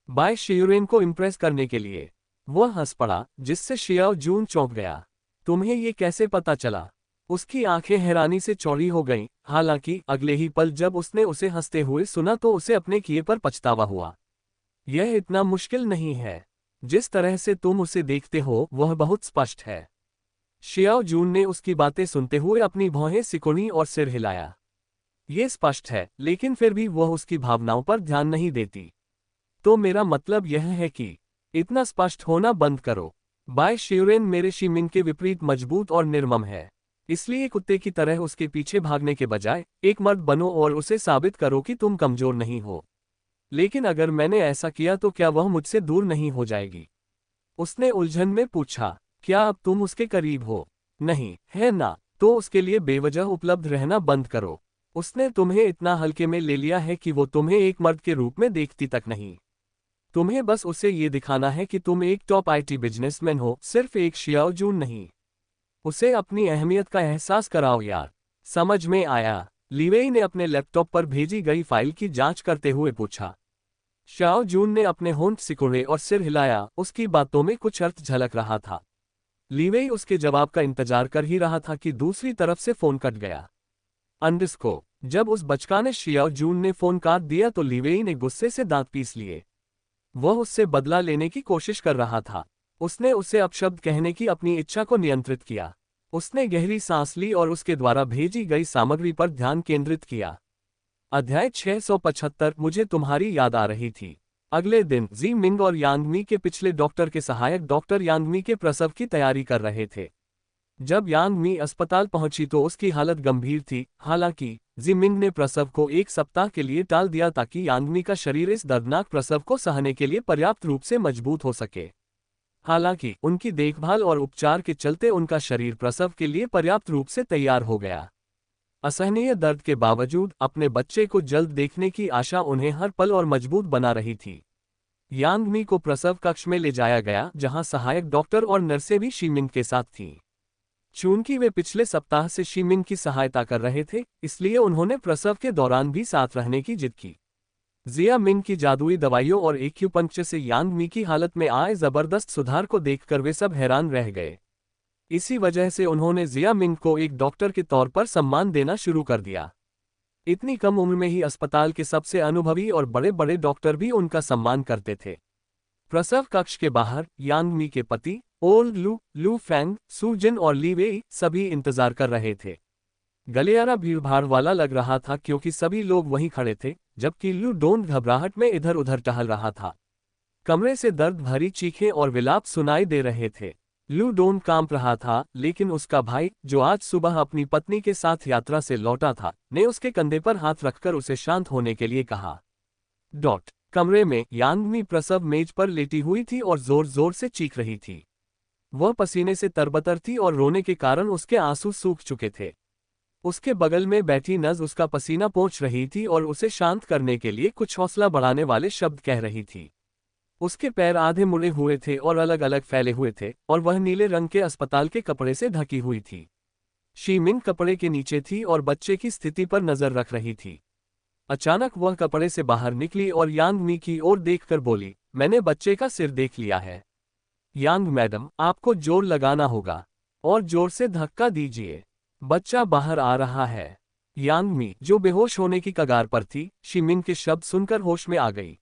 बाय शियुरेन को इम्प्रेस करने के लिए? वह हंस पड़ा, जिससे शियाओ जून चौंक गया। तुम्हें ये कैसे पता चला? उसकी आंखें हैरानी से चौड़ी हो गईं, हालांकि अगले ही पल जब उसने उसे हंसते हुए सुना तो उसे अपने किए पर पछतावा हुआ। यह इतना मुश्किल नहीं है। जिस तरह से तुम उसे देखते हो वह बहुत स्पष्ट है। शियाओ जून ने उसकी बातें सुनते हुए अपनी भौहें सिकुड़ी और सिर हिलाया। ये स्पष्ट है, लेकिन फिर भी वह उसकी भावनाओं पर ध्यान नहीं देती। तो मेरा मतलब यह है कि इतना स्पष्ट होना बंद करो। बाय शियुरेन मेरे शीमिंग के विपरीत मजबूत और निर्मम है। इसलिए कुत्ते की तरह उसके पीछे भागने के बजाय एक मर्द बनो और उसे साबित करो कि तुम कमजोर नहीं हो। लेकिन अगर मैंने ऐसा किया तो क्या वह मुझसे दूर नहीं हो जाएगी? उसने उलझन में पूछा। क्या अब तुम उसके करीब हो? नहीं, है ना? तो उसके लिए बेवजह उपलब्ध रहना बंद करो। उसने तुम्हें इतना हल्के में ले लिया है कि वो तुम्हें एक मर्द के रूप में देखती तक नहीं। तुम्हें बस उसे ये दिखाना है कि तुम एक टॉप आईटी बिजनेसमैन हो, सिर्फ एक शियाओ जून नहीं। उसे अपनी अहमियत का एहसास कराओ यार। समझ में आया? लीवेई ने अपने लैपटॉप पर भेजी गई फाइल की जांच करते हुए पूछा। शियाओ जून ने अपने होंठ सिकुड़े और सिर हिलाया, उसकी बातों में कुछ अर्थ झलक रहा था। लीवेई उसके जवाब का इंतजार कर ही रहा था कि दूसरी तरफ से फोन कट गया। अंडरस्को। जब उस बचकाने शियाओ जून ने फोन काट दिया तो लीवेई ने गुस्से से दांत पीस लिए। वह उससे बदला लेने की कोशिश कर रहा था। उसने उसे अपशब्द कहने की अपनी इच्छा को नियंत्रित किया। उसने गहरी सांस ली और उसके द्वारा भेजी गई सामग्री पर ध्यान केंद्रित किया। अध्याय 675। मुझे तुम्हारी याद आ रही थी। अगले दिन जी मिंग और यांगमी के पिछले डॉक्टर के सहायक डॉक्टर यांगमी के प्रसव की तैयारी कर रहे थे। जब यांगमी अस्पताल पहुंची तो उसकी हालत गंभीर थी। हालांकि जिमिंग ने प्रसव को एक सप्ताह के लिए टाल दिया ताकि यांगमी का शरीर इस दर्दनाक प्रसव को सहने के लिए पर्याप्त रूप से मजबूत हो सके। हालांकि उनकी देखभाल और उपचार के चलते उनका शरीर प्रसव के लिए पर्याप्त रूप से तैयार हो गया। असहनीय दर्द के बावजूद अपने बच्चे को जल्द देखने की आशा उन्हें हर पल और मजबूत बना रही थी। यांग मी को प्रसव कक्ष में ले जाया गया, जहां सहायक डॉक्टर और नर्सें भी शीमिंग के साथ थीं। चूंकि वे पिछले सप्ताह से शीमिंग की सहायता कर रहे थे, इसलिए उन्होंने प्रसव के दौरान भी साथ रहने की जिद की। जिया मिंग की जादुई दवाइयों और एक्यूपंक्चर से यांग मी की हालत में आए जबरदस्त सुधार को देखकर वे सब हैरान रह गए। इसी वजह से उन्होंने जिया मिंग को एक डॉक्टर के तौर पर सम्मान देना शुरू कर दिया। इतनी कम उम्र में ही अस्पताल के सबसे अनुभवी और बड़े बड़े डॉक्टर भी उनका सम्मान करते थे। प्रसव कक्ष के बाहर यांग मी के पति ओल्ड लू फैंग, सू जिन और ली वेई सभी इंतजार कर रहे थे। गलियारा भीड़भाड़ वाला लग रहा था क्योंकि सभी लोग वहीं खड़े थे, जबकि लू डोन घबराहट में इधर उधर टहल रहा था। कमरे से दर्द भरी चीखें और विलाप सुनाई दे रहे थे। लू डोन कांप रहा था, लेकिन उसका भाई, जो आज सुबह अपनी पत्नी के साथ यात्रा से लौटा था, ने उसके कंधे पर हाथ रखकर उसे शांत होने के लिए कहा। कमरे में यांग मी प्रसव मेज पर लेटी हुई थी और जोर जोर से चीख रही थी। वह पसीने से तरबतर थी और रोने के कारण उसके आंसू सूख चुके थे। उसके बगल में बैठी नज उसका पसीना पोंछ रही थी और उसे शांत करने के लिए कुछ हौसला बढ़ाने वाले शब्द कह रही थी। उसके पैर आधे मुड़े हुए थे और अलग अलग फैले हुए थे, और वह नीले रंग के अस्पताल के कपड़े से ढकी हुई थी। शीमिंग कपड़े के नीचे थी और बच्चे की स्थिति पर नजर रख रही थी। अचानक वह कपड़े से बाहर निकली और यांग मी की ओर देखकर बोली, मैंने बच्चे का सिर देख लिया है। यांग मैडम, आपको जोर लगाना होगा और जोर से धक्का दीजिए। बच्चा बाहर आ रहा है। यांग मी, जो बेहोश होने की कगार पर थी, शीमिंग के शब्द सुनकर होश में आ गई।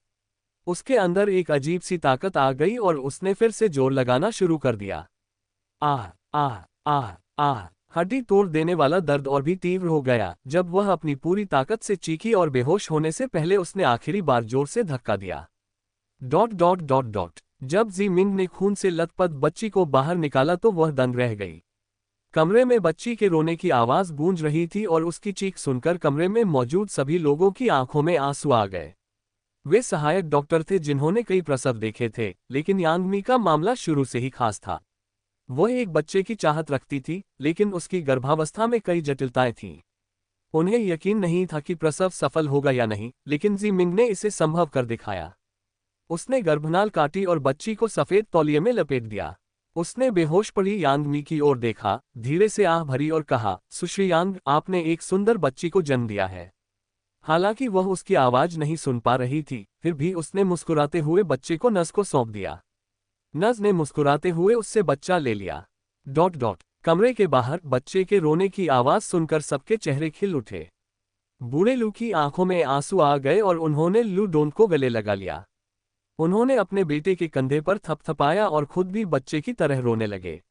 उसके अंदर एक अजीब सी ताकत आ गई और उसने फिर से जोर लगाना शुरू कर दिया। आह आह आह आह। हड्डी तोड़ देने वाला दर्द और भी तीव्र हो गया जब वह अपनी पूरी ताकत से चीखी और बेहोश होने से पहले उसने आखिरी बार जोर से धक्का दिया। जब जी मिंग ने खून से लथपथ बच्ची को बाहर निकाला तो वह दंग रह गई। कमरे में बच्ची के रोने की आवाज गूंज रही थी और उसकी चीख सुनकर कमरे में मौजूद सभी लोगों की आंखों में आंसू आ गए। वे सहायक डॉक्टर थे जिन्होंने कई प्रसव देखे थे, लेकिन यांग मी का मामला शुरू से ही खास था। वह एक बच्चे की चाहत रखती थी, लेकिन उसकी गर्भावस्था में कई जटिलताएं थीं। उन्हें यकीन नहीं था कि प्रसव सफल होगा या नहीं, लेकिन जी मिंग ने इसे संभव कर दिखाया। उसने गर्भनाल काटी और बच्ची को सफेद तौलिए में लपेट दिया। उसने बेहोश पड़ी यांग मी की ओर देखा, धीरे से आह भरी और कहा, सुश्री यांग, आपने एक सुंदर बच्ची को जन्म दिया है। हालांकि वह उसकी आवाज नहीं सुन पा रही थी, फिर भी उसने मुस्कुराते हुए बच्चे को नस को सौंप दिया। नज ने मुस्कुराते हुए उससे बच्चा ले लिया। कमरे के बाहर बच्चे के रोने की आवाज सुनकर सबके चेहरे खिल उठे। बूढ़े लू की आंखों में आंसू आ गए और उन्होंने लू डोन को गले लगा लिया। उन्होंने अपने बेटे के कंधे पर थपथपाया और खुद भी बच्चे की तरह रोने लगे।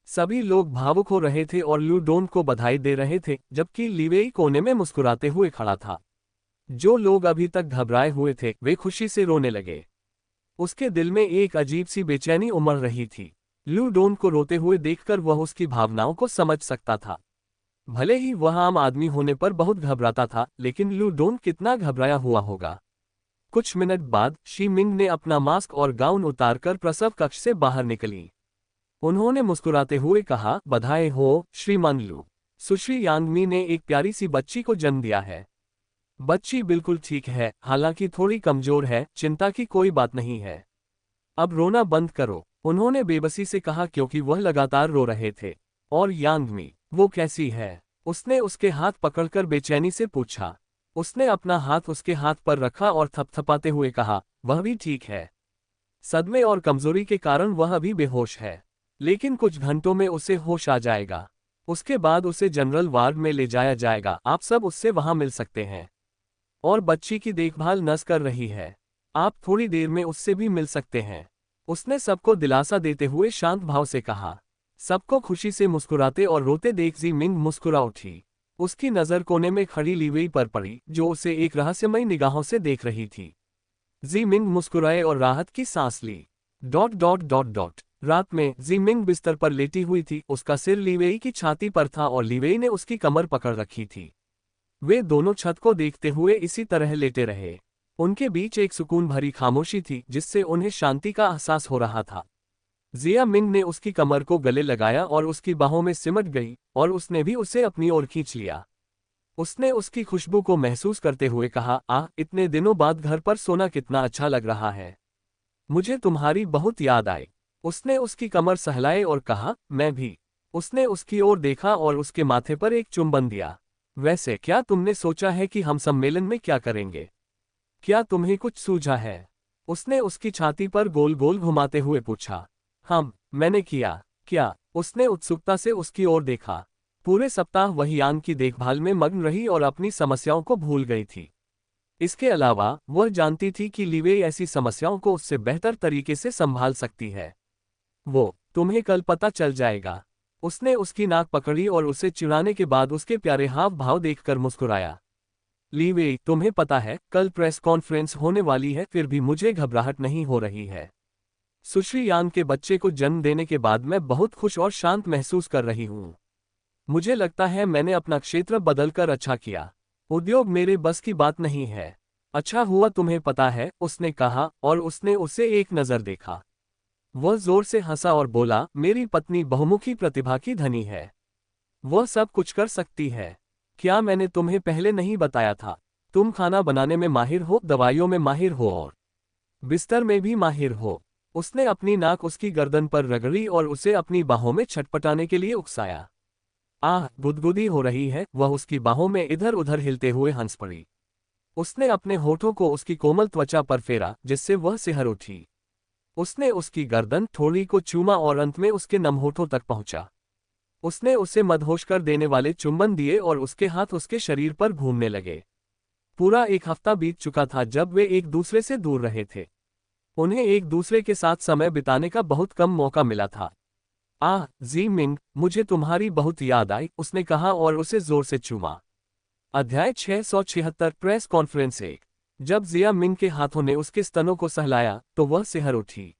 सभी लोग भावुक हो रहे थे और लू डोन को बधाई दे रहे थे, जबकि लीवेई कोने में मुस्कुराते हुए खड़ा था। जो लोग अभी तक घबराए हुए थे, वे खुशी से रोने लगे। उसके दिल में एक अजीब सी बेचैनी उमड़ रही थी। लू डोन को रोते हुए देखकर वह उसकी भावनाओं को समझ सकता था। भले ही वह आम आदमी होने पर बहुत घबराता था, लेकिन लू डोन कितना घबराया हुआ होगा। कुछ मिनट बाद शी मिंग ने अपना मास्क और गाउन उतारकर प्रसव कक्ष से बाहर निकली। उन्होंने मुस्कुराते हुए कहा, बधाई हो श्रीमान लू। सुश्री यांग मी ने एक प्यारी सी बच्ची को जन्म दिया है। बच्ची बिल्कुल ठीक है, हालांकि थोड़ी कमजोर है, चिंता की कोई बात नहीं है। अब रोना बंद करो, उन्होंने बेबसी से कहा क्योंकि वह लगातार रो रहे थे। और यांग मी, वो कैसी है? उसने उसके हाथ पकड़कर बेचैनी से पूछा। उसने अपना हाथ उसके हाथ पर रखा और थपथपाते हुए कहा, वह भी ठीक है। सदमे और कमजोरी के कारण वह अभी बेहोश है, लेकिन कुछ घंटों में उसे होश आ जाएगा। उसके बाद उसे जनरल वार्ड में ले जाया जाएगा, आप सब उससे वहां मिल सकते हैं। और बच्ची की देखभाल नर्स कर रही है, आप थोड़ी देर में उससे भी मिल सकते हैं। उसने सबको दिलासा देते हुए शांत भाव से कहा। सबको खुशी से मुस्कुराते और रोते देख जी मिंग मुस्कुरा उठी। उसकी नज़र कोने में खड़ी लीवेई पर पड़ी, जो उसे एक रहस्यमयी निगाहों से देख रही थी। जी मिंग मुस्कुराए और राहत की सांस ली। रात में जी मिंग बिस्तर पर लेटी हुई थी, उसका सिर लीवेई की छाती पर था और लीवेई ने उसकी कमर पकड़ रखी थी। वे दोनों छत को देखते हुए इसी तरह लेटे रहे। उनके बीच एक सुकून भरी खामोशी थी, जिससे उन्हें शांति का एहसास हो रहा था। जिया मिंग ने उसकी कमर को गले लगाया और उसकी बाहों में सिमट गई, और उसने भी उसे अपनी ओर खींच लिया। उसने उसकी खुशबू को महसूस करते हुए कहा, इतने दिनों बाद घर पर सोना कितना अच्छा लग रहा है। मुझे तुम्हारी बहुत याद आई। उसने उसकी कमर सहलाए और कहा, मैं भी। उसने उसकी ओर देखा और उसके माथे पर एक चुंबन दिया। वैसे क्या तुमने सोचा है कि हम सम्मेलन में क्या करेंगे? क्या तुम्हें कुछ सूझा है? उसने उसकी छाती पर गोल गोल घुमाते हुए पूछा। मैंने किया। क्या? उसने उत्सुकता से उसकी ओर देखा। पूरे सप्ताह वह यान की देखभाल में मग्न रही और अपनी समस्याओं को भूल गई थी। इसके अलावा वह जानती थी कि लीवे ऐसी समस्याओं को उससे बेहतर तरीके से संभाल सकती है। तुम्हें कल पता चल जाएगा। उसने उसकी नाक पकड़ी और उसे चिढ़ाने के बाद उसके प्यारे हाव भाव देखकर मुस्कुराया। लीवे, तुम्हें पता है कल प्रेस कॉन्फ्रेंस होने वाली है, फिर भी मुझे घबराहट नहीं हो रही है। सुश्री यान के बच्चे को जन्म देने के बाद मैं बहुत खुश और शांत महसूस कर रही हूँ। मुझे लगता है मैंने अपना क्षेत्र बदलकर अच्छा किया। उद्योग मेरे बस की बात नहीं है। अच्छा हुआ तुम्हें पता है, उसने कहा और उसने उसे एक नज़र देखा। वह जोर से हंसा और बोला, मेरी पत्नी बहुमुखी प्रतिभा की धनी है। वह सब कुछ कर सकती है। क्या मैंने तुम्हें पहले नहीं बताया था? तुम खाना बनाने में माहिर हो, दवाइयों में माहिर हो और बिस्तर में भी माहिर हो। उसने अपनी नाक उसकी गर्दन पर रगड़ी और उसे अपनी बाहों में छटपटाने के लिए उकसाया। गुदगुदी हो रही है, वह उसकी बाहों में इधर उधर हिलते हुए हंस पड़ी। उसने अपने होठों को उसकी कोमल त्वचा पर फेरा, जिससे वह सिहर उठी। उसने उसकी गर्दन थोड़ी को चूमा और अंत में उसके नम होठों तक पहुंचा। उसने उसे मदहोश कर देने वाले चुंबन दिए और उसके हाथ उसके शरीर पर घूमने लगे। पूरा एक हफ्ता बीत चुका था जब वे एक दूसरे से दूर रहे थे। उन्हें एक दूसरे के साथ समय बिताने का बहुत कम मौका मिला था। जी मिंग, मुझे तुम्हारी बहुत याद आई, उसने कहा और उसे जोर से चूमा। अध्याय 676 प्रेस कॉन्फ्रेंस 1। जब जिया मिंग के हाथों ने उसके स्तनों को सहलाया तो वह सिहर उठी।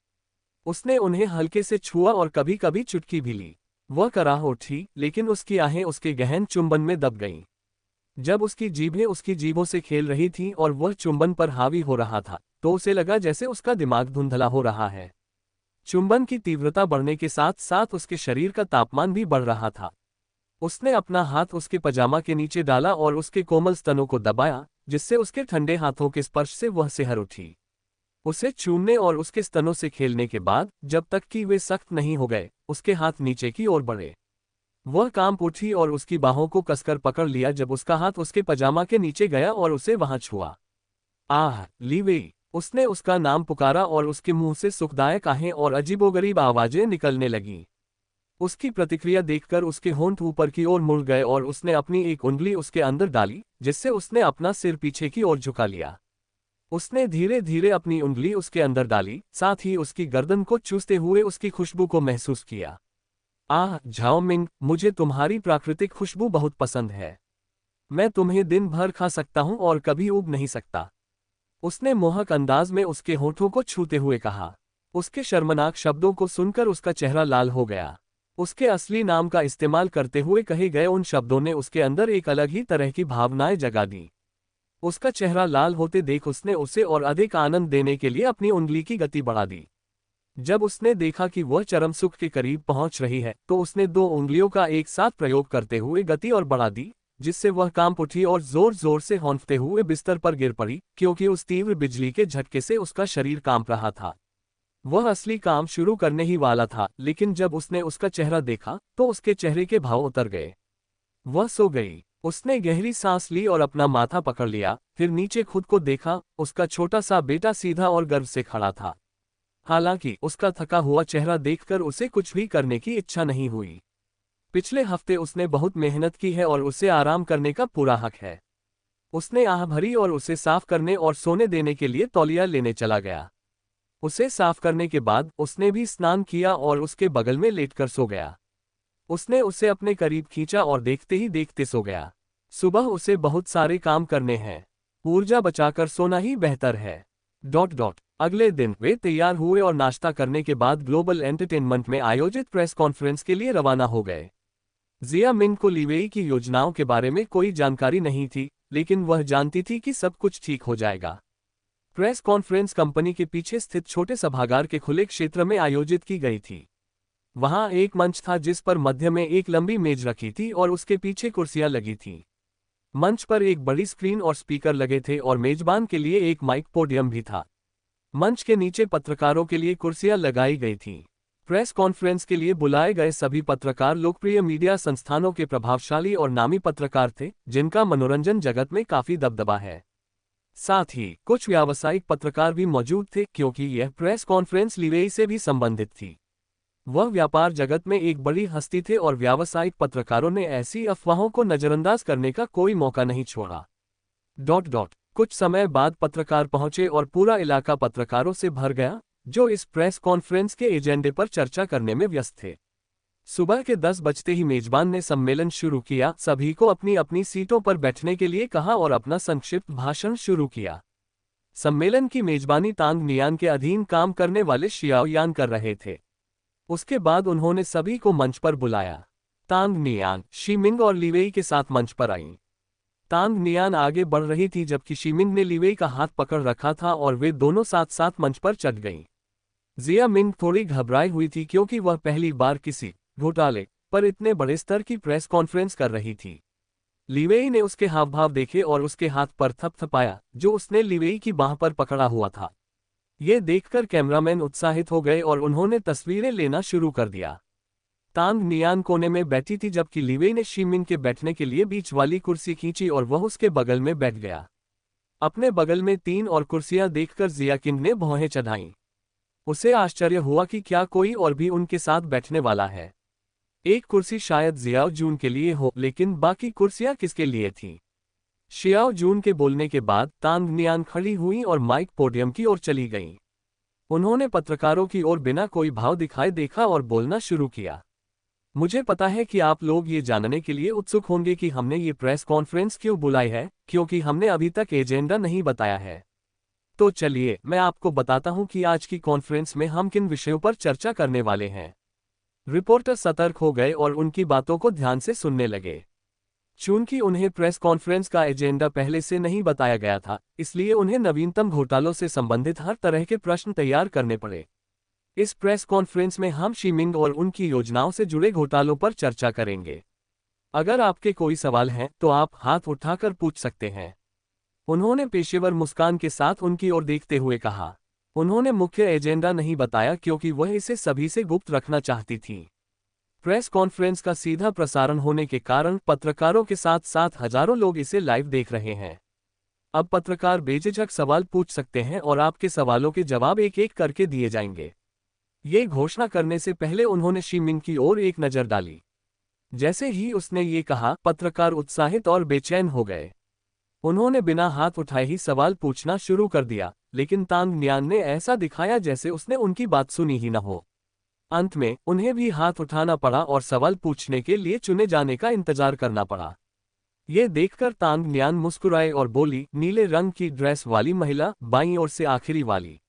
उसने उन्हें हल्के से छुआ और कभी कभी चुटकी भी ली। वह कराह उठी, लेकिन उसकी आहें उसके गहन चुंबन में दब गईं। जब उसकी जीभें उसकी जीभों से खेल रही थीं और वह चुंबन पर हावी हो रहा था, तो उसे लगा जैसे उसका दिमाग धुंधला हो रहा है। चुंबन की तीव्रता बढ़ने के साथ साथ उसके शरीर का तापमान भी बढ़ रहा था। उसने अपना हाथ उसके पजामा के नीचे डाला और उसके कोमल स्तनों को दबाया, जिससे उसके ठंडे हाथों के स्पर्श से वह सिहर उठी। उसे चूमने और उसके स्तनों से खेलने के बाद, जब तक कि वे सख्त नहीं हो गए, उसके हाथ नीचे की ओर बढ़े। वह कांप उठी और उसकी बाहों को कसकर पकड़ लिया जब उसका हाथ उसके पजामा के नीचे गया और उसे वहां छुआ। लीवे, उसने उसका नाम पुकारा और उसके मुंह से सुखदायक आहें और अजीबोगरीब आवाजें निकलने लगीं। उसकी प्रतिक्रिया देखकर उसके होंठ ऊपर की ओर मुड़ गए और उसने अपनी एक उंगली उसके अंदर डाली, जिससे उसने अपना सिर पीछे की ओर झुका लिया। उसने धीरे धीरे अपनी उंगली उसके अंदर डाली, साथ ही उसकी गर्दन को चूसते हुए उसकी खुशबू को महसूस किया। झाओ मिंग, मुझे तुम्हारी प्राकृतिक खुशबू बहुत पसंद है। मैं तुम्हें दिन भर खा सकता हूं और कभी ऊब नहीं सकता। उसने मोहक अंदाज में उसके होठों को छूते हुए कहा। उसके शर्मनाक शब्दों को सुनकर उसका चेहरा लाल हो गया। उसके असली नाम का इस्तेमाल करते हुए कहे गए उन शब्दों ने उसके अंदर एक अलग ही तरह की भावनाएं जगा दी। उसका चेहरा लाल होते देख उसने उसे और अधिक आनंद देने के लिए अपनी उंगली की गति बढ़ा दी। जब उसने देखा कि वह चरम सुख के करीब पहुंच रही है, तो उसने दो उंगलियों का एक साथ प्रयोग करते हुए गति और बढ़ा दी, जिससे वह कांप उठी और जोर जोर से हौंफते हुए बिस्तर पर गिर पड़ी, क्योंकि उस तीव्र बिजली के झटके से उसका शरीर कांप रहा था। वह असली काम शुरू करने ही वाला था, लेकिन जब उसने उसका चेहरा देखा तो उसके चेहरे के भाव उतर गए। वह सो गई। उसने गहरी सांस ली और अपना माथा पकड़ लिया, फिर नीचे खुद को देखा। उसका छोटा सा बेटा सीधा और गर्व से खड़ा था। हालांकि उसका थका हुआ चेहरा देखकर उसे कुछ भी करने की इच्छा नहीं हुई। पिछले हफ्ते उसने बहुत मेहनत की है और उसे आराम करने का पूरा हक है। उसने आह भरी और उसे साफ करने और सोने देने के लिए तौलिया लेने चला गया। उसे साफ करने के बाद उसने भी स्नान किया और उसके बगल में लेटकर सो गया। उसने उसे अपने करीब खींचा और देखते ही देखते सो गया। सुबह उसे बहुत सारे काम करने हैं। ऊर्जा बचाकर सोना ही बेहतर है। अगले दिन वे तैयार हुए और नाश्ता करने के बाद ग्लोबल एंटरटेनमेंट में आयोजित प्रेस कॉन्फ्रेंस के लिए रवाना हो गए। जिया मिंग को लीवेई की योजनाओं के बारे में कोई जानकारी नहीं थी, लेकिन वह जानती थी कि सब कुछ ठीक हो जाएगा। प्रेस कॉन्फ्रेंस कंपनी के पीछे स्थित छोटे सभागार के खुले क्षेत्र में आयोजित की गई थी। वहां एक मंच था जिस पर मध्य में एक लंबी मेज रखी थी और उसके पीछे कुर्सियां लगी थीं। मंच पर एक बड़ी स्क्रीन और स्पीकर लगे थे और मेजबान के लिए एक माइक पोडियम भी था। मंच के नीचे पत्रकारों के लिए कुर्सियां लगाई गई थीं। प्रेस कॉन्फ्रेंस के लिए बुलाए गए सभी पत्रकार लोकप्रिय मीडिया संस्थानों के प्रभावशाली और नामी पत्रकार थे, जिनका मनोरंजन जगत में काफी दबदबा है। साथ ही कुछ व्यावसायिक पत्रकार भी मौजूद थे, क्योंकि यह प्रेस कॉन्फ्रेंस लीवेई से भी संबंधित थी। वह व्यापार जगत में एक बड़ी हस्ती थे और व्यावसायिक पत्रकारों ने ऐसी अफवाहों को नजरअंदाज करने का कोई मौका नहीं छोड़ा। कुछ समय बाद पत्रकार पहुंचे और पूरा इलाका पत्रकारों से भर गया, जो इस प्रेस कॉन्फ्रेंस के एजेंडे पर चर्चा करने में व्यस्त थे। सुबह के 10 बजते ही मेजबान ने सम्मेलन शुरू किया, सभी को अपनी अपनी सीटों पर बैठने के लिए कहा और अपना संक्षिप्त भाषण शुरू किया। सम्मेलन की मेजबानी तांग नियान के अधीन काम करने वाले शियाओ यान कर रहे थे। उसके बाद उन्होंने सभी को मंच पर बुलाया। तांग नियान, शीमिंग और लीवेई के साथ मंच पर आईं। तांग नियान आगे बढ़ रही थी जबकि शीमिंग ने लीवेई का हाथ पकड़ रखा था और वे दोनों साथ साथ मंच पर चढ़ गईं। जिया मिंग थोड़ी घबराई हुई थी, क्योंकि वह पहली बार किसी घोटाले पर इतने बड़े स्तर की प्रेस कॉन्फ्रेंस कर रही थी। लीवेई ने उसके हाव भाव देखे और उसके हाथ पर थपथपाया, जो उसने लीवेई की बाह पर पकड़ा हुआ था। ये देखकर कैमरामैन उत्साहित हो गए और उन्होंने तस्वीरें लेना शुरू कर दिया। तांग नियान कोने में बैठी थी जबकि लीवेई ने शीमिंग के बैठने के लिए बीच वाली कुर्सी खींची और वह उसके बगल में बैठ गया। अपने बगल में 3 और कुर्सियां देखकर जिया किंग ने भौहें चढ़ाईं। उसे आश्चर्य हुआ कि क्या कोई और भी उनके साथ बैठने वाला है। एक कुर्सी शायद जियाओ जून के लिए हो, लेकिन बाकी कुर्सियां किसके लिए थीं? शियाओ जून के बोलने के बाद तांग नियान खड़ी हुई और माइक पोडियम की ओर चली गईं। उन्होंने पत्रकारों की ओर बिना कोई भाव दिखाए देखा और बोलना शुरू किया। मुझे पता है कि आप लोग ये जानने के लिए उत्सुक होंगे कि हमने ये प्रेस कॉन्फ्रेंस क्यों बुलाई है, क्योंकि हमने अभी तक एजेंडा नहीं बताया है। तो चलिए मैं आपको बताता हूं कि आज की कॉन्फ्रेंस में हम किन विषयों पर चर्चा करने वाले हैं। रिपोर्टर सतर्क हो गए और उनकी बातों को ध्यान से सुनने लगे। चूंकि उन्हें प्रेस कॉन्फ्रेंस का एजेंडा पहले से नहीं बताया गया था, इसलिए उन्हें नवीनतम घोटालों से संबंधित हर तरह के प्रश्न तैयार करने पड़े। इस प्रेस कॉन्फ्रेंस में हम शीमिंग और उनकी योजनाओं से जुड़े घोटालों पर चर्चा करेंगे। अगर आपके कोई सवाल हैं तो आप हाथ उठाकर पूछ सकते हैं। उन्होंने पेशेवर मुस्कान के साथ उनकी ओर देखते हुए कहा। उन्होंने मुख्य एजेंडा नहीं बताया क्योंकि वह इसे सभी से गुप्त रखना चाहती थीं। प्रेस कॉन्फ्रेंस का सीधा प्रसारण होने के कारण पत्रकारों के साथ साथ हजारों लोग इसे लाइव देख रहे हैं। अब पत्रकार बेझिझक सवाल पूछ सकते हैं और आपके सवालों के जवाब एक एक करके दिए जाएंगे। ये घोषणा करने से पहले उन्होंने शीमिंग की ओर एक नज़र डाली। जैसे ही उसने ये कहा, पत्रकार उत्साहित और बेचैन हो गए। उन्होंने बिना हाथ उठाए ही सवाल पूछना शुरू कर दिया, लेकिन तांग नियान ने ऐसा दिखाया जैसे उसने उनकी बात सुनी ही न हो। अंत में उन्हें भी हाथ उठाना पड़ा और सवाल पूछने के लिए चुने जाने का इंतजार करना पड़ा। ये देखकर तांग नियान मुस्कुराए और बोली, नीले रंग की ड्रेस वाली महिला, बाईं ओर से आखिरी वाली।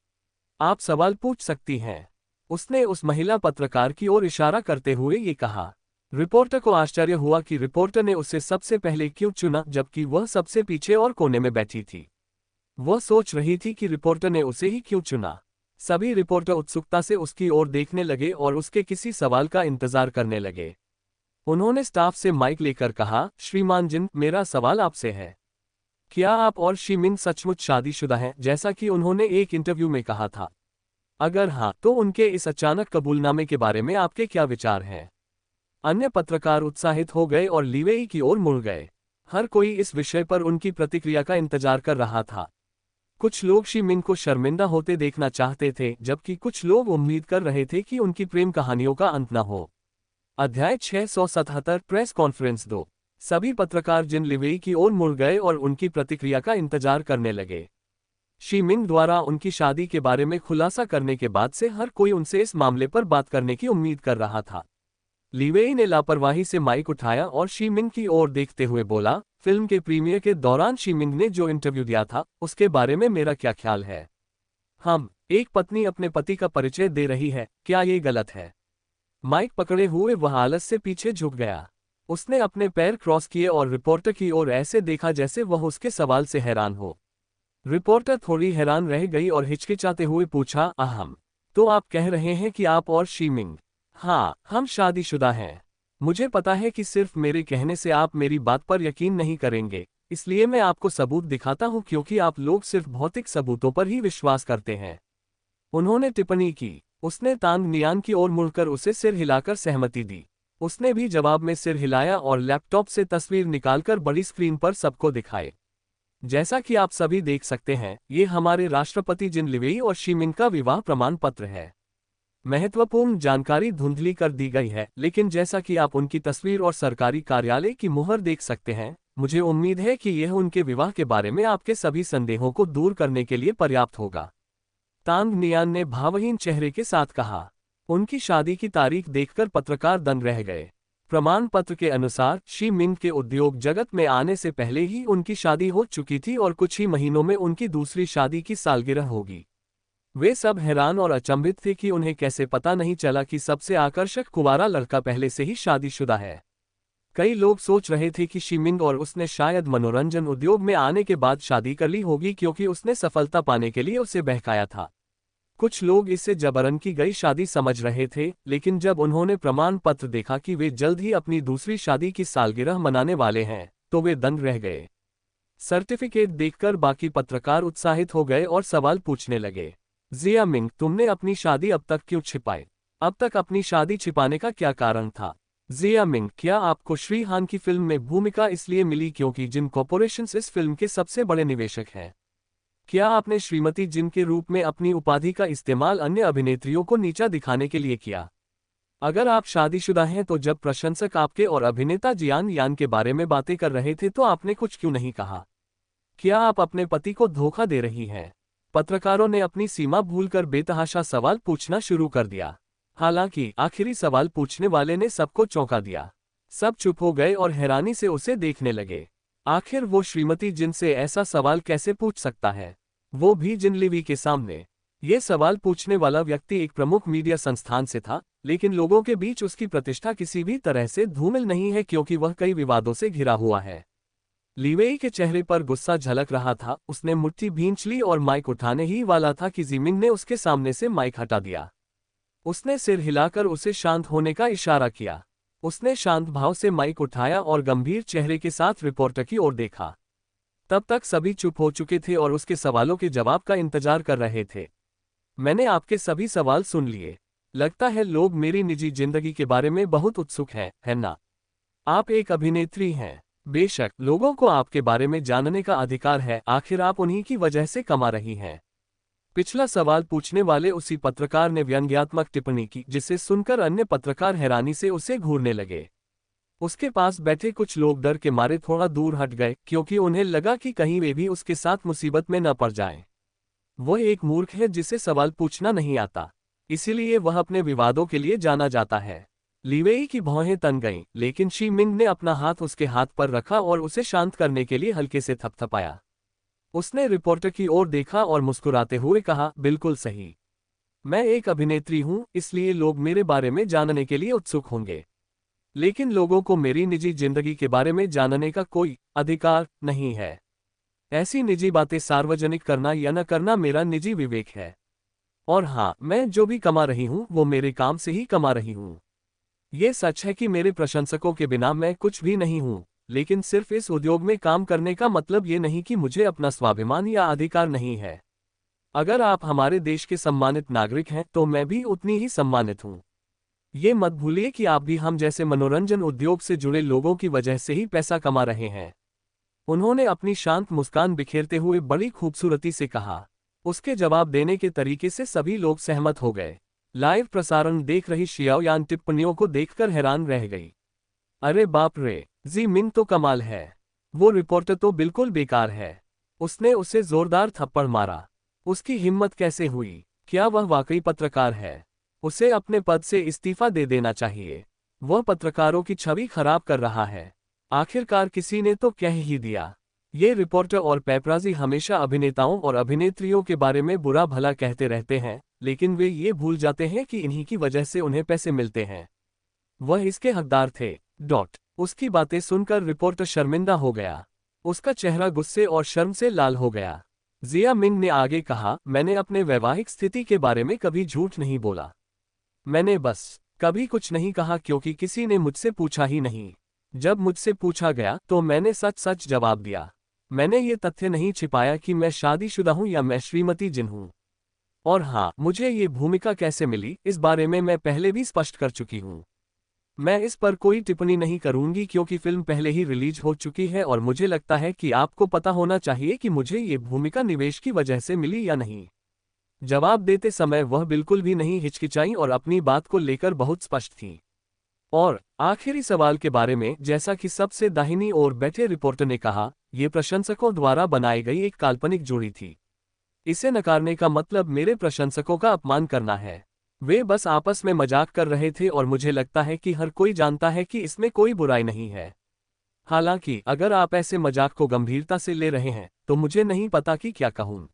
आप सवाल पूछ सकती हैं। उसने उस महिला पत्रकार की ओर इशारा करते हुए ये कहा। रिपोर्टर को आश्चर्य हुआ कि रिपोर्टर ने उसे सबसे पहले क्यों चुना, जबकि वह सबसे पीछे और कोने में बैठी थी। वह सोच रही थी कि रिपोर्टर ने उसे ही क्यों चुना। सभी रिपोर्टर उत्सुकता से उसकी ओर देखने लगे और उसके किसी सवाल का इंतजार करने लगे। उन्होंने स्टाफ से माइक लेकर कहा, श्रीमान जिन, मेरा सवाल आपसे है। क्या आप और शीमिंग सचमुच शादीशुदा हैं, जैसा कि उन्होंने एक इंटरव्यू में कहा था? अगर हाँ, तो उनके इस अचानक कबूलनामे के बारे में आपके क्या विचार हैं? अन्य पत्रकार उत्साहित हो गए और लीवेई की ओर मुड़ गए। हर कोई इस विषय पर उनकी प्रतिक्रिया का इंतजार कर रहा था। कुछ लोग शीमिंग को शर्मिंदा होते देखना चाहते थे, जबकि कुछ लोग उम्मीद कर रहे थे कि उनकी प्रेम कहानियों का अंत न हो। अध्याय 677 प्रेस कॉन्फ्रेंस 2। सभी पत्रकार जिन लीवेई की ओर मुड़ गए और उनकी प्रतिक्रिया का इंतजार करने लगे। शीमिंग द्वारा उनकी शादी के बारे में खुलासा करने के बाद से हर कोई उनसे इस मामले पर बात करने की उम्मीद कर रहा था। लीवेई ने लापरवाही से माइक उठाया और शीमिंग की ओर देखते हुए बोला, फिल्म के प्रीमियर के दौरान शीमिंग ने जो इंटरव्यू दिया था, उसके बारे में मेरा क्या ख्याल है? एक पत्नी अपने पति का परिचय दे रही है, क्या ये गलत है? माइक पकड़े हुए वह आलस से पीछे झुक गया। उसने अपने पैर क्रॉस किए और रिपोर्टर की ओर ऐसे देखा जैसे वह उसके सवाल से हैरान हो। रिपोर्टर थोड़ी हैरान रह गई और हिचकिचाते हुए पूछा, तो आप कह रहे हैं कि आप और शीमिंग? हाँ, हम शादीशुदा हैं। मुझे पता है कि सिर्फ मेरे कहने से आप मेरी बात पर यकीन नहीं करेंगे, इसलिए मैं आपको सबूत दिखाता हूं क्योंकि आप लोग सिर्फ भौतिक सबूतों पर ही विश्वास करते हैं। उन्होंने टिप्पणी की। उसने तांग नियान की ओर मुड़कर उसे सिर हिलाकर सहमति दी। उसने भी जवाब में सिर हिलाया और लैपटॉप से तस्वीर निकालकर बड़ी स्क्रीन पर सबको दिखाए। जैसा कि आप सभी देख सकते हैं, ये हमारे राष्ट्रपति जिन लिवेई और शी का विवाह प्रमाण पत्र है। महत्वपूर्ण जानकारी धुंधली कर दी गई है, लेकिन जैसा कि आप उनकी तस्वीर और सरकारी कार्यालय की मुहर देख सकते हैं, मुझे उम्मीद है कि यह उनके विवाह के बारे में आपके सभी संदेहों को दूर करने के लिए पर्याप्त होगा। तांग नियान ने भावहीन चेहरे के साथ कहा। उनकी शादी की तारीख देखकर पत्रकार दंग रह गए। प्रमाण पत्र के अनुसार शी के उद्योग जगत में आने से पहले ही उनकी शादी हो चुकी थी और कुछ ही महीनों में उनकी दूसरी शादी की सालगिरह होगी। वे सब हैरान और अचंभित थे कि उन्हें कैसे पता नहीं चला कि सबसे आकर्षक कुंवारा लड़का पहले से ही शादीशुदा है। कई लोग सोच रहे थे कि शी और उसने शायद मनोरंजन उद्योग में आने के बाद शादी कर ली होगी क्योंकि उसने सफलता पाने के लिए उसे बहकाया था। कुछ लोग इसे जबरन की गई शादी समझ रहे थे, लेकिन जब उन्होंने प्रमाण पत्र देखा कि वे जल्द ही अपनी दूसरी शादी की सालगिरह मनाने वाले हैं, तो वे दंग रह गए। सर्टिफिकेट देखकर बाकी पत्रकार उत्साहित हो गए और सवाल पूछने लगे। जिया मिंग, तुमने अपनी शादी अब तक क्यों छिपाई? अब तक अपनी शादी छिपाने का क्या कारण था? जिया मिंग, क्या आपको श्री हान की फिल्म में भूमिका इसलिए मिली क्योंकि जिन कॉर्पोरेशंस इस फिल्म के सबसे बड़े निवेशक हैं? क्या आपने श्रीमती जिन के रूप में अपनी उपाधि का इस्तेमाल अन्य अभिनेत्रियों को नीचा दिखाने के लिए किया? अगर आप शादीशुदा हैं तो जब प्रशंसक आपके और अभिनेता जियान यान के बारे में बातें कर रहे थे तो आपने कुछ क्यों नहीं कहा? क्या आप अपने पति को धोखा दे रही हैं? पत्रकारों ने अपनी सीमा भूलकर बेतहाशा सवाल पूछना शुरू कर दिया। हालांकि आखिरी सवाल पूछने वाले ने सबको चौंका दिया। सब चुप हो गए और हैरानी से उसे देखने लगे। आखिर वो श्रीमती जिन से ऐसा सवाल कैसे पूछ सकता है, वो भी जिन लिवी के सामने? ये सवाल पूछने वाला व्यक्ति एक प्रमुख मीडिया संस्थान से था, लेकिन लोगों के बीच उसकी प्रतिष्ठा किसी भी तरह से धूमिल नहीं है क्योंकि वह कई विवादों से घिरा हुआ है। लिवेई के चेहरे पर गुस्सा झलक रहा था। उसने मुट्ठी भींच ली और माइक उठाने ही वाला था कि जिमिंग ने उसके सामने से माइक हटा दिया। उसने सिर हिलाकर उसे शांत होने का इशारा किया। उसने शांत भाव से माइक उठाया और गंभीर चेहरे के साथ रिपोर्टर की ओर देखा। तब तक सभी चुप हो चुके थे और उसके सवालों के जवाब का इंतजार कर रहे थे। मैंने आपके सभी सवाल सुन लिए। लगता है लोग मेरी निजी जिंदगी के बारे में बहुत उत्सुक हैं, है ना? आप एक अभिनेत्री हैं। बेशक, लोगों को आपके बारे में जानने का अधिकार है। आखिर आप उन्हीं की वजह से कमा रही हैं। पिछला सवाल पूछने वाले उसी पत्रकार ने व्यंग्यात्मक टिप्पणी की, जिसे सुनकर अन्य पत्रकार हैरानी से उसे घूरने लगे। उसके पास बैठे कुछ लोग डर के मारे थोड़ा दूर हट गए क्योंकि उन्हें लगा कि कहीं वे भी उसके साथ मुसीबत में न पड़ जाएं। वह एक मूर्ख है जिसे सवाल पूछना नहीं आता, इसीलिए वह अपने विवादों के लिए जाना जाता है। लिवेई की भौहें तन गईं, लेकिन शी ने अपना हाथ उसके हाथ पर रखा और उसे शांत करने के लिए हल्के से थपथपाया। उसने रिपोर्टर की ओर देखा और मुस्कुराते हुए कहा, बिल्कुल सही। मैं एक अभिनेत्री हूं, इसलिए लोग मेरे बारे में जानने के लिए उत्सुक होंगे। लेकिन लोगों को मेरी निजी जिंदगी के बारे में जानने का कोई अधिकार नहीं है। ऐसी निजी बातें सार्वजनिक करना या न करना मेरा निजी विवेक है। और हाँ, मैं जो भी कमा रही हूँ वो मेरे काम से ही कमा रही हूँ। ये सच है कि मेरे प्रशंसकों के बिना मैं कुछ भी नहीं हूँ, लेकिन सिर्फ इस उद्योग में काम करने का मतलब ये नहीं कि मुझे अपना स्वाभिमान या अधिकार नहीं है। अगर आप हमारे देश के सम्मानित नागरिक हैं तो मैं भी उतनी ही सम्मानित हूँ। ये मत भूलिए कि आप भी हम जैसे मनोरंजन उद्योग से जुड़े लोगों की वजह से ही पैसा कमा रहे हैं। उन्होंने अपनी शांत मुस्कान बिखेरते हुए बड़ी खूबसूरती से कहा। उसके जवाब देने के तरीके से सभी लोग सहमत हो गए। लाइव प्रसारण देख रही शियाओयान टिप्पणियों को देखकर हैरान रह गई। अरे बाप रे, जी मिंग तो कमाल है। वो रिपोर्टर तो बिल्कुल बेकार है। उसने उसे जोरदार थप्पड़ मारा। उसकी हिम्मत कैसे हुई? क्या वह वाकई पत्रकार है? उसे अपने पद से इस्तीफा दे देना चाहिए। वह पत्रकारों की छवि खराब कर रहा है। आखिरकार किसी ने तो कह ही दिया। ये रिपोर्टर और पेपराजी हमेशा अभिनेताओं और अभिनेत्रियों के बारे में बुरा भला कहते रहते हैं, लेकिन वे ये भूल जाते हैं कि इन्हीं की वजह से उन्हें पैसे मिलते हैं। वह इसके हकदार थे। उसकी बातें सुनकर रिपोर्टर शर्मिंदा हो गया। उसका चेहरा गुस्से और शर्म से लाल हो गया। जिया मिंग ने आगे कहा, मैंने अपने वैवाहिक स्थिति के बारे में कभी झूठ नहीं बोला। मैंने बस कभी कुछ नहीं कहा क्योंकि किसी ने मुझसे पूछा ही नहीं। जब मुझसे पूछा गया तो मैंने सच सच जवाब दिया। मैंने ये तथ्य नहीं छिपाया कि मैं शादीशुदा हूं या मैं श्रीमती जिन हूं। और हाँ, मुझे ये भूमिका कैसे मिली इस बारे में मैं पहले भी स्पष्ट कर चुकी हूं। मैं इस पर कोई टिप्पणी नहीं करूंगी क्योंकि फिल्म पहले ही रिलीज हो चुकी है और मुझे लगता है कि आपको पता होना चाहिए कि मुझे ये भूमिका निवेश की वजह से मिली या नहीं। जवाब देते समय वह बिल्कुल भी नहीं हिचकिचाई और अपनी बात को लेकर बहुत स्पष्ट थी। और आखिरी सवाल के बारे में, जैसा कि सबसे दाहिनी ओर बैठे रिपोर्टर ने कहा, यह प्रशंसकों द्वारा बनाई गई एक काल्पनिक जोड़ी थी। इसे नकारने का मतलब मेरे प्रशंसकों का अपमान करना है। वे बस आपस में मजाक कर रहे थे और मुझे लगता है कि हर कोई जानता है कि इसमें कोई बुराई नहीं है। हालांकि अगर आप ऐसे मजाक को गंभीरता से ले रहे हैं तो मुझे नहीं पता कि क्या कहूं।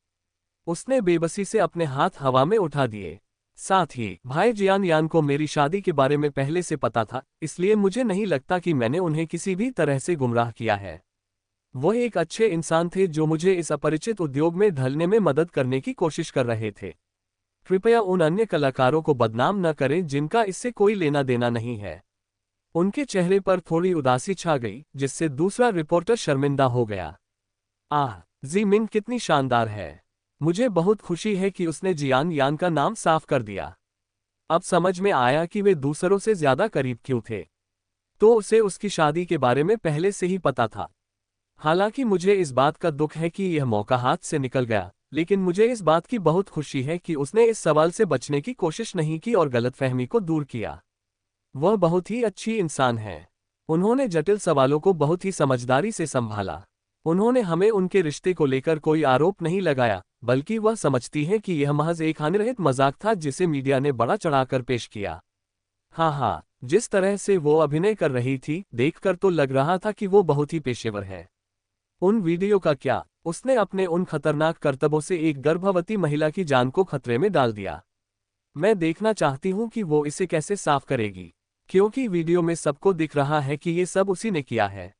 उसने बेबसी से अपने हाथ हवा में उठा दिए। साथ ही भाई जियान यान को मेरी शादी के बारे में पहले से पता था, इसलिए मुझे नहीं लगता कि मैंने उन्हें किसी भी तरह से गुमराह किया है। वो एक अच्छे इंसान थे जो मुझे इस अपरिचित उद्योग में ढलने में मदद करने की कोशिश कर रहे थे। कृपया उन अन्य कलाकारों को बदनाम न करें जिनका इससे कोई लेना देना नहीं है। उनके चेहरे पर थोड़ी उदासी छा गई, जिससे दूसरा रिपोर्टर शर्मिंदा हो गया। आह, जी मिंग कितनी शानदार है। मुझे बहुत खुशी है कि उसने जियान यान का नाम साफ कर दिया। अब समझ में आया कि वे दूसरों से ज्यादा करीब क्यों थे। तो उसे उसकी शादी के बारे में पहले से ही पता था। हालांकि मुझे इस बात का दुख है कि यह मौका हाथ से निकल गया, लेकिन मुझे इस बात की बहुत खुशी है कि उसने इस सवाल से बचने की कोशिश नहीं की और गलतफहमी को दूर किया। वह बहुत ही अच्छी इंसान है। उन्होंने जटिल सवालों को बहुत ही समझदारी से संभाला। उन्होंने हमें उनके रिश्ते को लेकर कोई आरोप नहीं लगाया, बल्कि वह समझती है कि यह महज एक हानिरहित मजाक था जिसे मीडिया ने बड़ा चढ़ाकर पेश किया। हाँ, जिस तरह से वो अभिनय कर रही थी, देखकर तो लग रहा था कि वो बहुत ही पेशेवर है। उन वीडियो का क्या? उसने अपने उन खतरनाक करतबों से एक गर्भवती महिला की जान को खतरे में डाल दिया। मैं देखना चाहती हूँ कि वो इसे कैसे साफ करेगी, क्योंकि वीडियो में सबको दिख रहा है कि ये सब उसी ने किया है।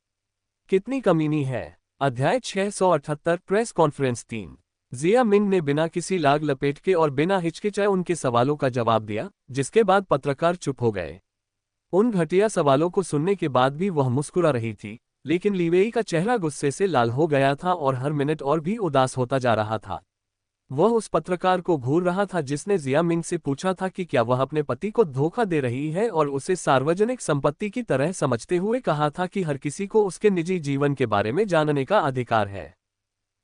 कितनी कमीनी है। अध्याय 678 प्रेस कॉन्फ्रेंस 3। जिया मिंग ने बिना किसी लाग लपेट के और बिना हिचकिचाए उनके सवालों का जवाब दिया, जिसके बाद पत्रकार चुप हो गए। उन घटिया सवालों को सुनने के बाद भी वह मुस्कुरा रही थी, लेकिन लीवेई का चेहरा गुस्से से लाल हो गया था और हर मिनट और भी उदास होता जा रहा था। वह उस पत्रकार को घूर रहा था जिसने जिया मिंग से पूछा था कि क्या वह अपने पति को धोखा दे रही है, और उसे सार्वजनिक संपत्ति की तरह समझते हुए कहा था कि हर किसी को उसके निजी जीवन के बारे में जानने का अधिकार है।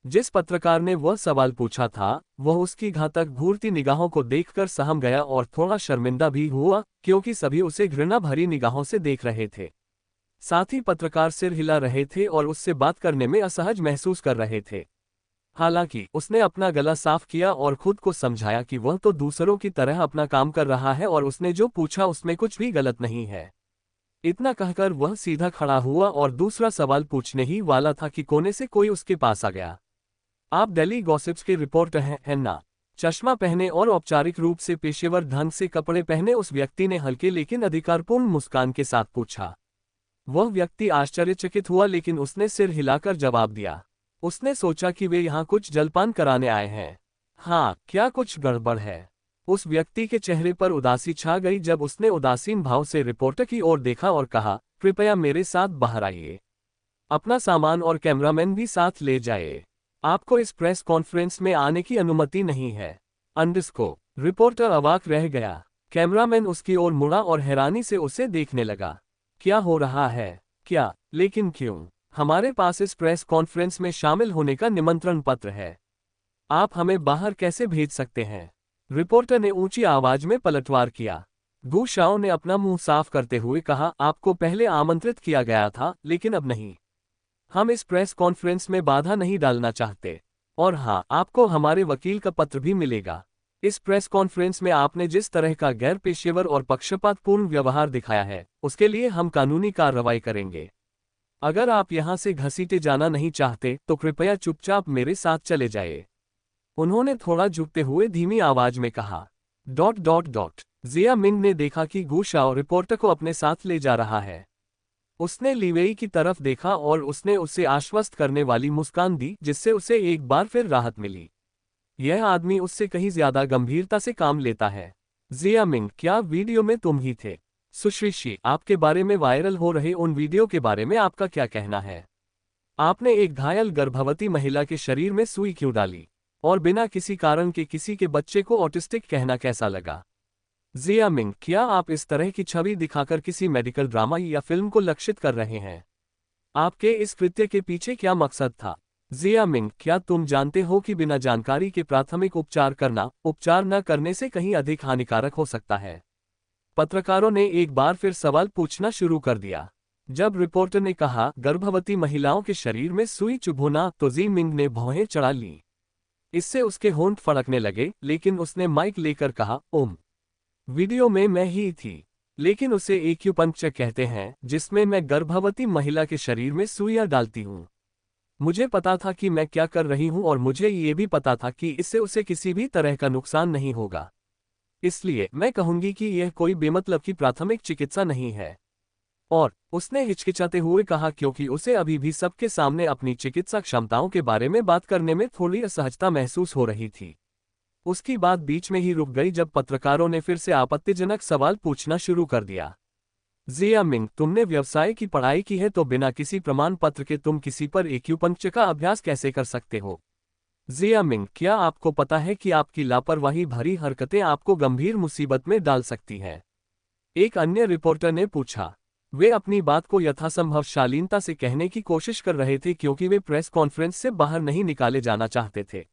जिस पत्रकार ने वह सवाल पूछा था, वह उसकी घातक घूरती निगाहों को देखकर सहम गया और थोड़ा शर्मिंदा भी हुआ, क्योंकि सभी उसे घृणा भरी निगाहों से देख रहे थे। साथ ही पत्रकार सिर हिला रहे थे और उससे बात करने में असहज महसूस कर रहे थे। हालांकि उसने अपना गला साफ किया और खुद को समझाया कि वह तो दूसरों की तरह अपना काम कर रहा है और उसने जो पूछा उसमें कुछ भी गलत नहीं है। इतना कहकर वह सीधा खड़ा हुआ और दूसरा सवाल पूछने ही वाला था कि कोने से कोई उसके पास आ गया। आप डेली गॉसिप्स के रिपोर्टर हैं, है ना? चश्मा पहने और औपचारिक रूप से पेशेवर ढंग से कपड़े पहने उस व्यक्ति ने हल्के लेकिन अधिकारपूर्ण मुस्कान के साथ पूछा। वह व्यक्ति आश्चर्यचकित हुआ, लेकिन उसने सिर हिलाकर जवाब दिया। उसने सोचा कि वे यहाँ कुछ जलपान कराने आए हैं। हाँ, क्या कुछ गड़बड़ है? उस व्यक्ति के चेहरे पर उदासी छा गई जब उसने उदासीन भाव से रिपोर्टर की ओर देखा और कहा, कृपया मेरे साथ बाहर आइए। अपना सामान और कैमरामैन भी साथ ले जाइए। आपको इस प्रेस कॉन्फ्रेंस में आने की अनुमति नहीं है। अंडरस्को। रिपोर्टर अवाक रह गया। कैमरामैन उसकी ओर मुड़ा और हैरानी से उसे देखने लगा। क्या हो रहा है? क्या? लेकिन क्यों? हमारे पास इस प्रेस कॉन्फ्रेंस में शामिल होने का निमंत्रण पत्र है। आप हमें बाहर कैसे भेज सकते हैं? रिपोर्टर ने ऊंची आवाज में पलटवार किया। गु शाओ ने अपना मुंह साफ करते हुए कहा, आपको पहले आमंत्रित किया गया था, लेकिन अब नहीं। हम इस प्रेस कॉन्फ्रेंस में बाधा नहीं डालना चाहते। और हाँ, आपको हमारे वकील का पत्र भी मिलेगा। इस प्रेस कॉन्फ्रेंस में आपने जिस तरह का गैर पेशेवर और पक्षपातपूर्ण व्यवहार दिखाया है, उसके लिए हम कानूनी कार्रवाई करेंगे। अगर आप यहां से घसीटे जाना नहीं चाहते तो कृपया चुपचाप मेरे साथ चले जाइए। उन्होंने थोड़ा झुकते हुए धीमी आवाज में कहा। जिया मिंग ने देखा कि गु शाओ रिपोर्टर को अपने साथ ले जा रहा है। उसने लीवेई की तरफ देखा और उसने उसे आश्वस्त करने वाली मुस्कान दी, जिससे उसे एक बार फिर राहत मिली। यह आदमी उससे कहीं ज्यादा गंभीरता से काम लेता है। जिया मिंग, क्या वीडियो में तुम ही थे? सुश्री, आपके बारे में वायरल हो रहे उन वीडियो के बारे में आपका क्या कहना है? आपने एक घायल गर्भवती महिला के शरीर में सुई क्यों डाली? और बिना किसी कारण के किसी के बच्चे को ऑटिस्टिक कहना कैसा लगा? जिया मिंग, क्या आप इस तरह की छवि दिखाकर किसी मेडिकल ड्रामा या फिल्म को लक्षित कर रहे हैं? आपके इस कृत्य के पीछे क्या मकसद था? जिया मिंग, क्या तुम जानते हो कि बिना जानकारी के प्राथमिक उपचार करना उपचार न करने से कहीं अधिक हानिकारक हो सकता है? पत्रकारों ने एक बार फिर सवाल पूछना शुरू कर दिया। जब रिपोर्टर ने कहा गर्भवती महिलाओं के शरीर में सुई चुभोना, तो जी मिंग ने भौहें चढ़ा ली। इससे उसके होंठ फड़कने लगे, लेकिन उसने माइक लेकर कहा, ओम, वीडियो में मैं ही थी, लेकिन उसे एक्यूपंक्चर कहते हैं, जिसमें मैं गर्भवती महिला के शरीर में सुइयां डालती हूं। मुझे पता था कि मैं क्या कर रही हूं और मुझे ये भी पता था कि इससे उसे किसी भी तरह का नुकसान नहीं होगा। इसलिए मैं कहूंगी कि यह कोई बेमतलब की प्राथमिक चिकित्सा नहीं है। और उसने हिचकिचाते हुए कहा, क्योंकि उसे अभी भी सबके सामने अपनी चिकित्सा क्षमताओं के बारे में बात करने में थोड़ी असहजता महसूस हो रही थी। उसकी बात बीच में ही रुक गई जब पत्रकारों ने फिर से आपत्तिजनक सवाल पूछना शुरू कर दिया। जिया मिंग, तुमने व्यवसाय की पढ़ाई की है, तो बिना किसी प्रमाण पत्र के तुम किसी पर एक्यूपंक्चर का अभ्यास कैसे कर सकते हो? जिया मिंग, क्या आपको पता है कि आपकी लापरवाही भरी हरकतें आपको गंभीर मुसीबत में डाल सकती हैं? एक अन्य रिपोर्टर ने पूछा। वे अपनी बात को यथासंभव शालीनता से कहने की कोशिश कर रहे थे, क्योंकि वे प्रेस कॉन्फ्रेंस से बाहर नहीं निकाले जाना चाहते थे।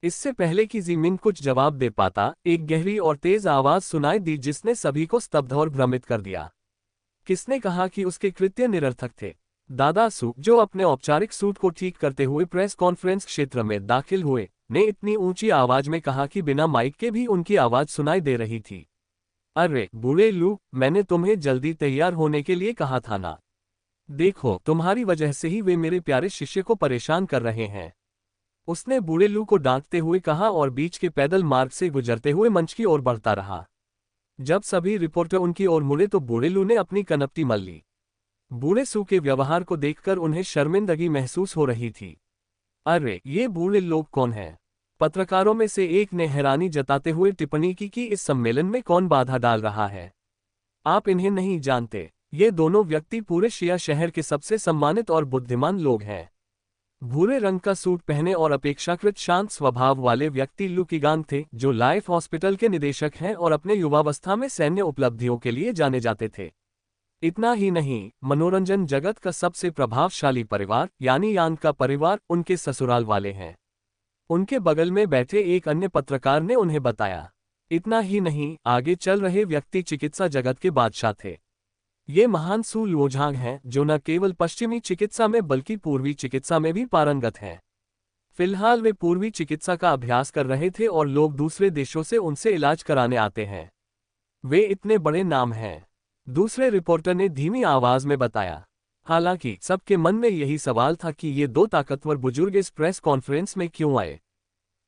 इससे पहले कि जी मिंग कुछ जवाब दे पाता, एक गहरी और तेज आवाज सुनाई दी जिसने सभी को स्तब्ध और भ्रमित कर दिया। किसने कहा कि उसके कृत्य निरर्थक थे? दादा सू, जो अपने औपचारिक सूट को ठीक करते हुए प्रेस कॉन्फ्रेंस क्षेत्र में दाखिल हुए, ने इतनी ऊंची आवाज में कहा कि बिना माइक के भी उनकी आवाज सुनाई दे रही थी। अरे बूढ़े लू, मैंने तुम्हें जल्दी तैयार होने के लिए कहा था ना। देखो, तुम्हारी वजह से ही वे मेरे प्यारे शिष्य को परेशान कर रहे हैं। उसने बूढ़े लू को डांटते हुए कहा और बीच के पैदल मार्ग से गुजरते हुए मंच की ओर बढ़ता रहा। जब सभी रिपोर्टर उनकी ओर मुड़े तो बूढ़े लू ने अपनी कनपटी मल ली। बूढ़े सू के व्यवहार को देखकर उन्हें शर्मिंदगी महसूस हो रही थी। अरे, ये बूढ़े लोग कौन हैं? पत्रकारों में से एक ने हैरानी जताते हुए टिप्पणी की कि इस सम्मेलन में कौन बाधा डाल रहा है? आप इन्हें नहीं जानते। ये दोनों व्यक्ति पूरे शिया शहर के सबसे सम्मानित और बुद्धिमान लोग हैं। भूरे रंग का सूट पहने और अपेक्षाकृत शांत स्वभाव वाले व्यक्ति लू कीगांग थे, जो लाइफ हॉस्पिटल के निदेशक हैं और अपने युवावस्था में सैन्य उपलब्धियों के लिए जाने जाते थे। इतना ही नहीं, मनोरंजन जगत का सबसे प्रभावशाली परिवार यानी यांग का परिवार उनके ससुराल वाले हैं। उनके बगल में बैठे एक अन्य पत्रकार ने उन्हें बताया। इतना ही नहीं, आगे चल रहे व्यक्ति चिकित्सा जगत के बादशाह थे। ये महान सू लुओझांग हैं, जो न केवल पश्चिमी चिकित्सा में बल्कि पूर्वी चिकित्सा में भी पारंगत हैं। फिलहाल वे पूर्वी चिकित्सा का अभ्यास कर रहे थे और लोग दूसरे देशों से उनसे इलाज कराने आते हैं। वे इतने बड़े नाम हैं, दूसरे रिपोर्टर ने धीमी आवाज में बताया। हालांकि सबके मन में यही सवाल था कि ये दो ताकतवर बुजुर्ग इस प्रेस कॉन्फ्रेंस में क्यों आए।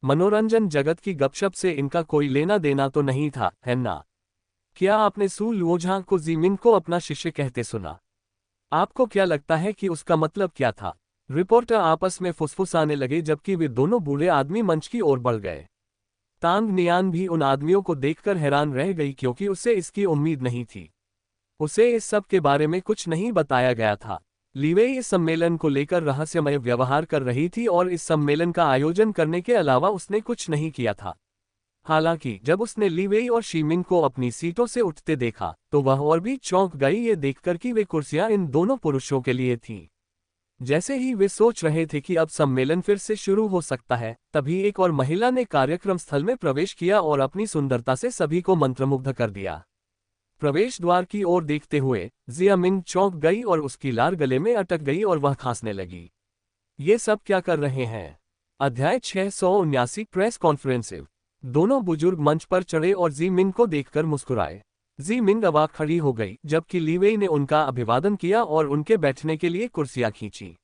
मनोरंजन जगत की गपशप से इनका कोई लेना देना तो नहीं था, है ना? क्या आपने सू लुओझांग को जी मिंग को अपना शिष्य कहते सुना? आपको क्या लगता है कि उसका मतलब क्या था? रिपोर्टर आपस में फुसफुसाने लगे जबकि वे दोनों बूढ़े आदमी मंच की ओर बढ़ गए। तांग नियान भी उन आदमियों को देखकर हैरान रह गई, क्योंकि उसे इसकी उम्मीद नहीं थी। उसे इस सब के बारे में कुछ नहीं बताया गया था। लीवेई इस सम्मेलन को लेकर रहस्यमय व्यवहार कर रही थी और इस सम्मेलन का आयोजन करने के अलावा उसने कुछ नहीं किया था। हालांकि जब उसने लीवेई और शीमिंग को अपनी सीटों से उठते देखा, तो वह और भी चौंक गई, ये देखकर कि वे कुर्सियां इन दोनों पुरुषों के लिए थीं। जैसे ही वे सोच रहे थे कि अब सम्मेलन फिर से शुरू हो सकता है, तभी एक और महिला ने कार्यक्रम स्थल में प्रवेश किया और अपनी सुंदरता से सभी को मंत्रमुग्ध कर दिया। प्रवेश द्वार की ओर देखते हुए जिया मिंग चौंक गई और उसकी लार गले में अटक गई और वह खांसने लगी। ये सब क्या कर रहे हैं? अध्याय 679 प्रेस कॉन्फ्रेंसिव। दोनों बुजुर्ग मंच पर चढ़े और जी मिंग को देखकर मुस्कुराए। जी मिंग अवाक खड़ी हो गई, जबकि लीवेई ने उनका अभिवादन किया और उनके बैठने के लिए कुर्सियां खींची।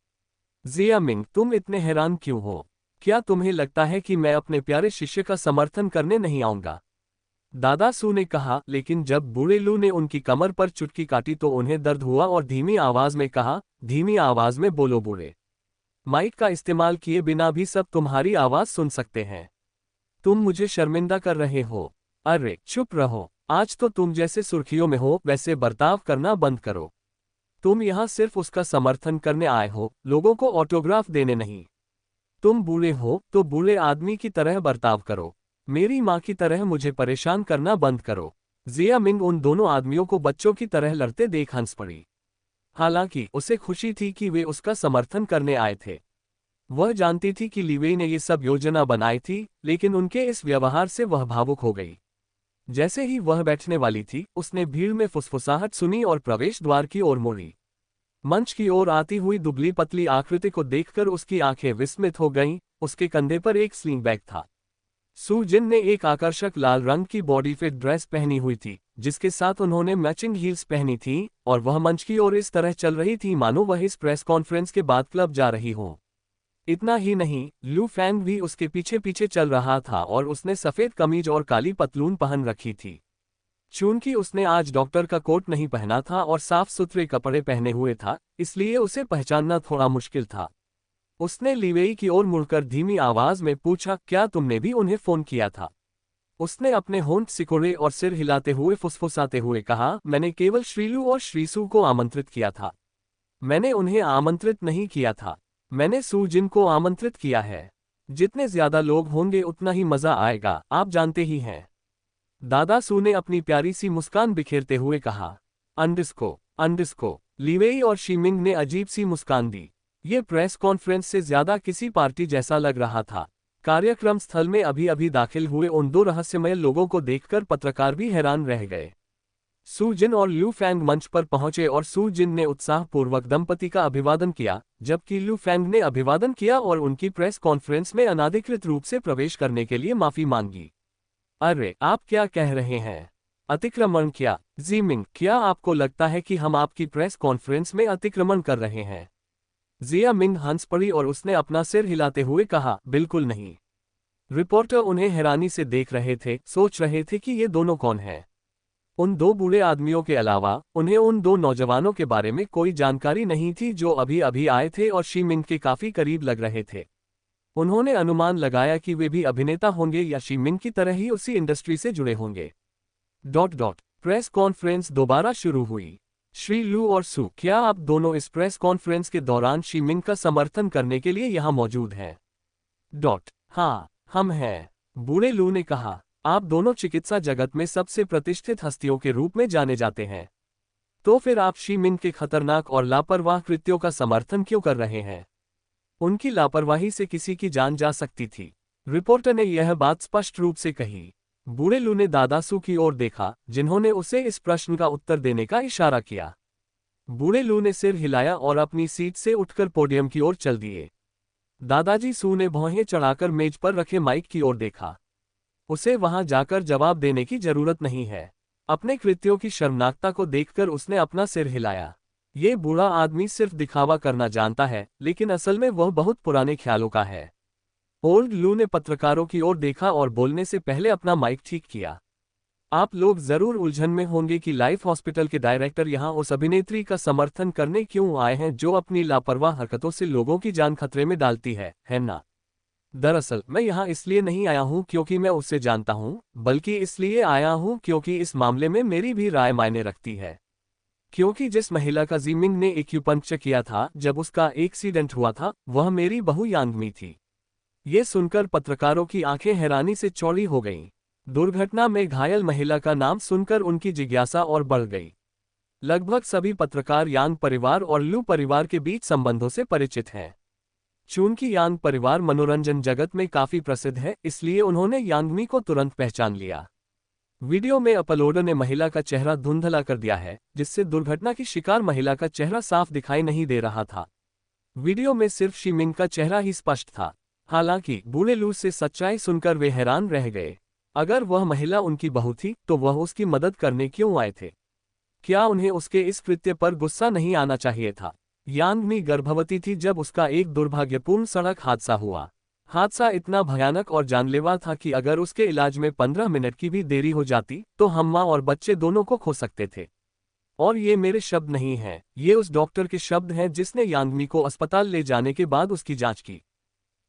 जिया मिंग, तुम इतने हैरान क्यों हो? क्या तुम्हें लगता है कि मैं अपने प्यारे शिष्य का समर्थन करने नहीं आऊंगा? दादा सू ने कहा, लेकिन जब बूढ़े लू ने उनकी कमर पर चुटकी काटी तो उन्हें दर्द हुआ और धीमी आवाज में कहा, धीमी आवाज में बोलो बूढ़े। माइक का इस्तेमाल किए बिना भी सब तुम्हारी आवाज सुन सकते हैं। तुम मुझे शर्मिंदा कर रहे हो। अरे चुप रहो, आज तो तुम जैसे सुर्खियों में हो वैसे बर्ताव करना बंद करो। तुम यहाँ सिर्फ उसका समर्थन करने आए हो, लोगों को ऑटोग्राफ देने नहीं। तुम बूढ़े हो तो बूढ़े आदमी की तरह बर्ताव करो, मेरी माँ की तरह मुझे परेशान करना बंद करो। जिया मिंग उन दोनों आदमियों को बच्चों की तरह लड़ते देख हंस पड़ी। हालांकि उसे खुशी थी कि वे उसका समर्थन करने आए थे। वह जानती थी कि लीवेई ने ये सब योजना बनाई थी, लेकिन उनके इस व्यवहार से वह भावुक हो गई। जैसे ही वह बैठने वाली थी, उसने भीड़ में फुसफुसाहट सुनी और प्रवेश द्वार की ओर मुड़ी। मंच की ओर आती हुई दुबली पतली आकृति को देखकर उसकी आंखें विस्मित हो गईं। उसके कंधे पर एक स्लिंग बैग था। सू जिन ने एक आकर्षक लाल रंग की बॉडी फिट ड्रेस पहनी हुई थी, जिसके साथ उन्होंने मैचिंग हील्स पहनी थीं, और वह मंच की ओर इस तरह चल रही थी मानो वह इस प्रेस कॉन्फ्रेंस के बाद क्लब जा रही हो। इतना ही नहीं, लू फैंग भी उसके पीछे पीछे चल रहा था और उसने सफेद कमीज और काली पतलून पहन रखी थी। चूंकि उसने आज डॉक्टर का कोट नहीं पहना था और साफ सुथरे कपड़े पहने हुए था, इसलिए उसे पहचानना थोड़ा मुश्किल था। उसने लीवेई की ओर मुड़कर धीमी आवाज में पूछा, क्या तुमने भी उन्हें फोन किया था? उसने अपने होंठ सिकोड़े और सिर हिलाते हुए फुसफुसाते हुए कहा, मैंने केवल श्रीलू और श्रीसू को आमंत्रित किया था। मैंने उन्हें आमंत्रित नहीं किया था। मैंने सू जिन को आमंत्रित किया है। जितने ज्यादा लोग होंगे उतना ही मजा आएगा, आप जानते ही हैं। दादा सू ने अपनी प्यारी सी मुस्कान बिखेरते हुए कहा। अंडिस्को। लीवेई और शीमिंग ने अजीब सी मुस्कान दी। ये प्रेस कॉन्फ्रेंस से ज्यादा किसी पार्टी जैसा लग रहा था। कार्यक्रम स्थल में अभी अभी दाखिल हुए उन दो रहस्यमय लोगों को देखकर पत्रकार भी हैरान रह गए। सू जिन और लू फैंग मंच पर पहुंचे और सू जिन ने उत्साहपूर्वक दंपति का अभिवादन किया, जबकि लू फैंग ने अभिवादन किया और उनकी प्रेस कॉन्फ्रेंस में अनाधिकृत रूप से प्रवेश करने के लिए माफी मांगी। अरे, आप क्या कह रहे हैं? अतिक्रमण क्या? जीमिंग, क्या आपको लगता है कि हम आपकी प्रेस कॉन्फ्रेंस में अतिक्रमण कर रहे हैं? जिया मिंग हंस पड़ी और उसने अपना सिर हिलाते हुए कहा, बिल्कुल नहीं। रिपोर्टर उन्हें हैरानी से देख रहे थे, सोच रहे थे कि ये दोनों कौन हैं। उन दो बूढ़े आदमियों के अलावा उन्हें उन दो नौजवानों के बारे में कोई जानकारी नहीं थी जो अभी अभी आए थे और शी मिंग के काफी करीब लग रहे थे। उन्होंने अनुमान लगाया कि वे भी अभिनेता होंगे या शी मिंग की तरह ही उसी इंडस्ट्री से जुड़े होंगे। प्रेस कॉन्फ्रेंस दोबारा शुरू हुई। श्री लू और सू, क्या आप दोनों इस प्रेस कॉन्फ्रेंस के दौरान शी मिंग का समर्थन करने के लिए यहाँ मौजूद हैं? हाँ, हम हैं, बूढ़े लू ने कहा। आप दोनों चिकित्सा जगत में सबसे प्रतिष्ठित हस्तियों के रूप में जाने जाते हैं। तो फिर आप शी मिंग के खतरनाक और लापरवाह कृत्यों का समर्थन क्यों कर रहे हैं? उनकी लापरवाही से किसी की जान जा सकती थी। रिपोर्टर ने यह बात स्पष्ट रूप से कही। बूढ़े लू ने दादासू की ओर देखा, जिन्होंने उसे इस प्रश्न का उत्तर देने का इशारा किया। बूढ़े लू ने सिर हिलाया और अपनी सीट से उठकर पोडियम की ओर चल दिए। दादाजी सू ने भौहें चढ़ाकर मेज पर रखे माइक की ओर देखा। उसे वहां जाकर जवाब देने की जरूरत नहीं है। अपने कृत्यों की शर्मनाकता को देखकर उसने अपना सिर हिलाया। ये बूढ़ा आदमी सिर्फ दिखावा करना जानता है, लेकिन असल में वह बहुत पुराने ख्यालों का है। ओल्ड लू ने पत्रकारों की ओर देखा और बोलने से पहले अपना माइक ठीक किया। आप लोग जरूर उलझन में होंगे कि लाइफ हॉस्पिटल के डायरेक्टर यहाँ उस अभिनेत्री का समर्थन करने क्यों आए हैं जो अपनी लापरवाह हरकतों से लोगों की जान खतरे में डालती है ना? दरअसल मैं यहाँ इसलिए नहीं आया हूँ क्योंकि मैं उसे जानता हूँ, बल्कि इसलिए आया हूँ क्योंकि इस मामले में मेरी भी राय मायने रखती है। क्योंकि जिस महिला का जीमिंग ने एक्यूपंक्चर किया था जब उसका एक्सीडेंट हुआ था, वह मेरी बहू यांगमी थी। ये सुनकर पत्रकारों की आंखें हैरानी से चौड़ी हो गईं। दुर्घटना में घायल महिला का नाम सुनकर उनकी जिज्ञासा और बढ़ गई। लगभग सभी पत्रकार यांग परिवार और लू परिवार के बीच संबंधों से परिचित हैं। चूंकि यांग परिवार मनोरंजन जगत में काफी प्रसिद्ध है, इसलिए उन्होंने यांगमी को तुरंत पहचान लिया। वीडियो में अपलोडर ने महिला का चेहरा धुंधला कर दिया है, जिससे दुर्घटना की शिकार महिला का चेहरा साफ दिखाई नहीं दे रहा था। वीडियो में सिर्फ शी मिंग का चेहरा ही स्पष्ट था। हालांकि बूढ़े लू से सच्चाई सुनकर वे हैरान रह गए। अगर वह महिला उनकी बहू थी तो वह उसकी मदद करने क्यों आए थे? क्या उन्हें उसके इस कृत्य पर गुस्सा नहीं आना चाहिए था? यांगमी गर्भवती थी जब उसका एक दुर्भाग्यपूर्ण सड़क हादसा हुआ। हादसा इतना भयानक और जानलेवा था कि अगर उसके इलाज में 15 मिनट की भी देरी हो जाती तो हम मां और बच्चे दोनों को खो सकते थे। और ये मेरे शब्द नहीं हैं, ये उस डॉक्टर के शब्द हैं जिसने यांगमी को अस्पताल ले जाने के बाद उसकी जांच की।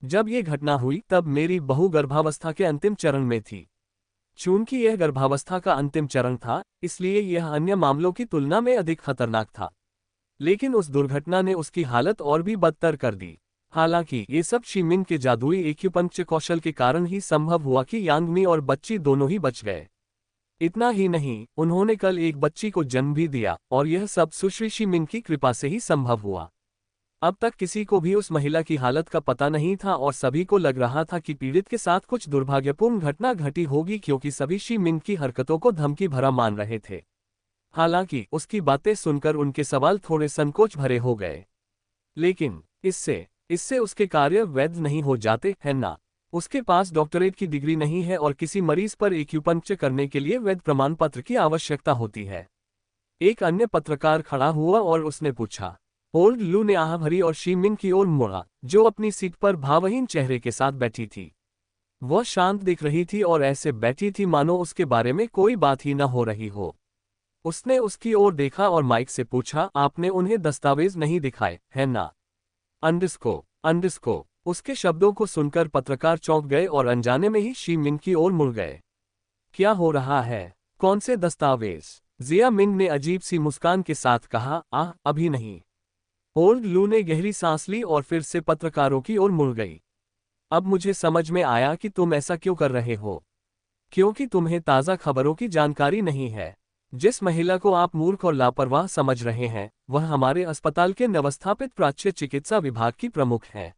जब ये घटना हुई तब मेरी बहू गर्भावस्था के अंतिम चरण में थी। चूंकि यह गर्भावस्था का अंतिम चरण था, इसलिए यह अन्य मामलों की तुलना में अधिक खतरनाक था। लेकिन उस दुर्घटना ने उसकी हालत और भी बदतर कर दी। हालांकि ये सब शी-मिंग के जादुई एक्यूपंक्चर कौशल के कारण ही संभव हुआ कि यांग मी और बच्ची दोनों ही बच गए। इतना ही नहीं, उन्होंने कल एक बच्ची को जन्म भी दिया, और यह सब सुश्री शी-मिंग की कृपा से ही संभव हुआ। अब तक किसी को भी उस महिला की हालत का पता नहीं था और सभी को लग रहा था कि पीड़ित के साथ कुछ दुर्भाग्यपूर्ण घटना घटी होगी, क्योंकि सभी शी-मिंग की हरकतों को धमकी भरा मान रहे थे। हालांकि उसकी बातें सुनकर उनके सवाल थोड़े संकोच भरे हो गए। लेकिन इससे उसके कार्य वैध नहीं हो जाते हैं ना। उसके पास डॉक्टरेट की डिग्री नहीं है और किसी मरीज पर एक्यूपंक्चर करने के लिए वैध प्रमाण पत्र की आवश्यकता होती है। एक अन्य पत्रकार खड़ा हुआ और उसने पूछा। ओल्ड लू ने आह भरी और शी-मिंग की ओर मुड़ा, जो अपनी सीट पर भावहीन चेहरे के साथ बैठी थी। वह शांत दिख रही थी और ऐसे बैठी थी मानो उसके बारे में कोई बात ही न हो रही हो। उसने उसकी ओर देखा और माइक से पूछा, आपने उन्हें दस्तावेज नहीं दिखाए, है ना? अंडरस्को। उसके शब्दों को सुनकर पत्रकार चौंक गए और अनजाने में ही शी-मिंग की ओर मुड़ गए। क्या हो रहा है? कौन से दस्तावेज? जिया मिंग ने अजीब सी मुस्कान के साथ कहा, अभी नहीं। ओल्ड लू ने गहरी सांस ली और फिर से पत्रकारों की ओर मुड़ गई। अब मुझे समझ में आया कि तुम ऐसा क्यों कर रहे हो। क्योंकि तुम्हें ताज़ा खबरों की जानकारी नहीं है। जिस महिला को आप मूर्ख और लापरवाह समझ रहे हैं, वह हमारे अस्पताल के नवस्थापित प्राच्य चिकित्सा विभाग की प्रमुख है।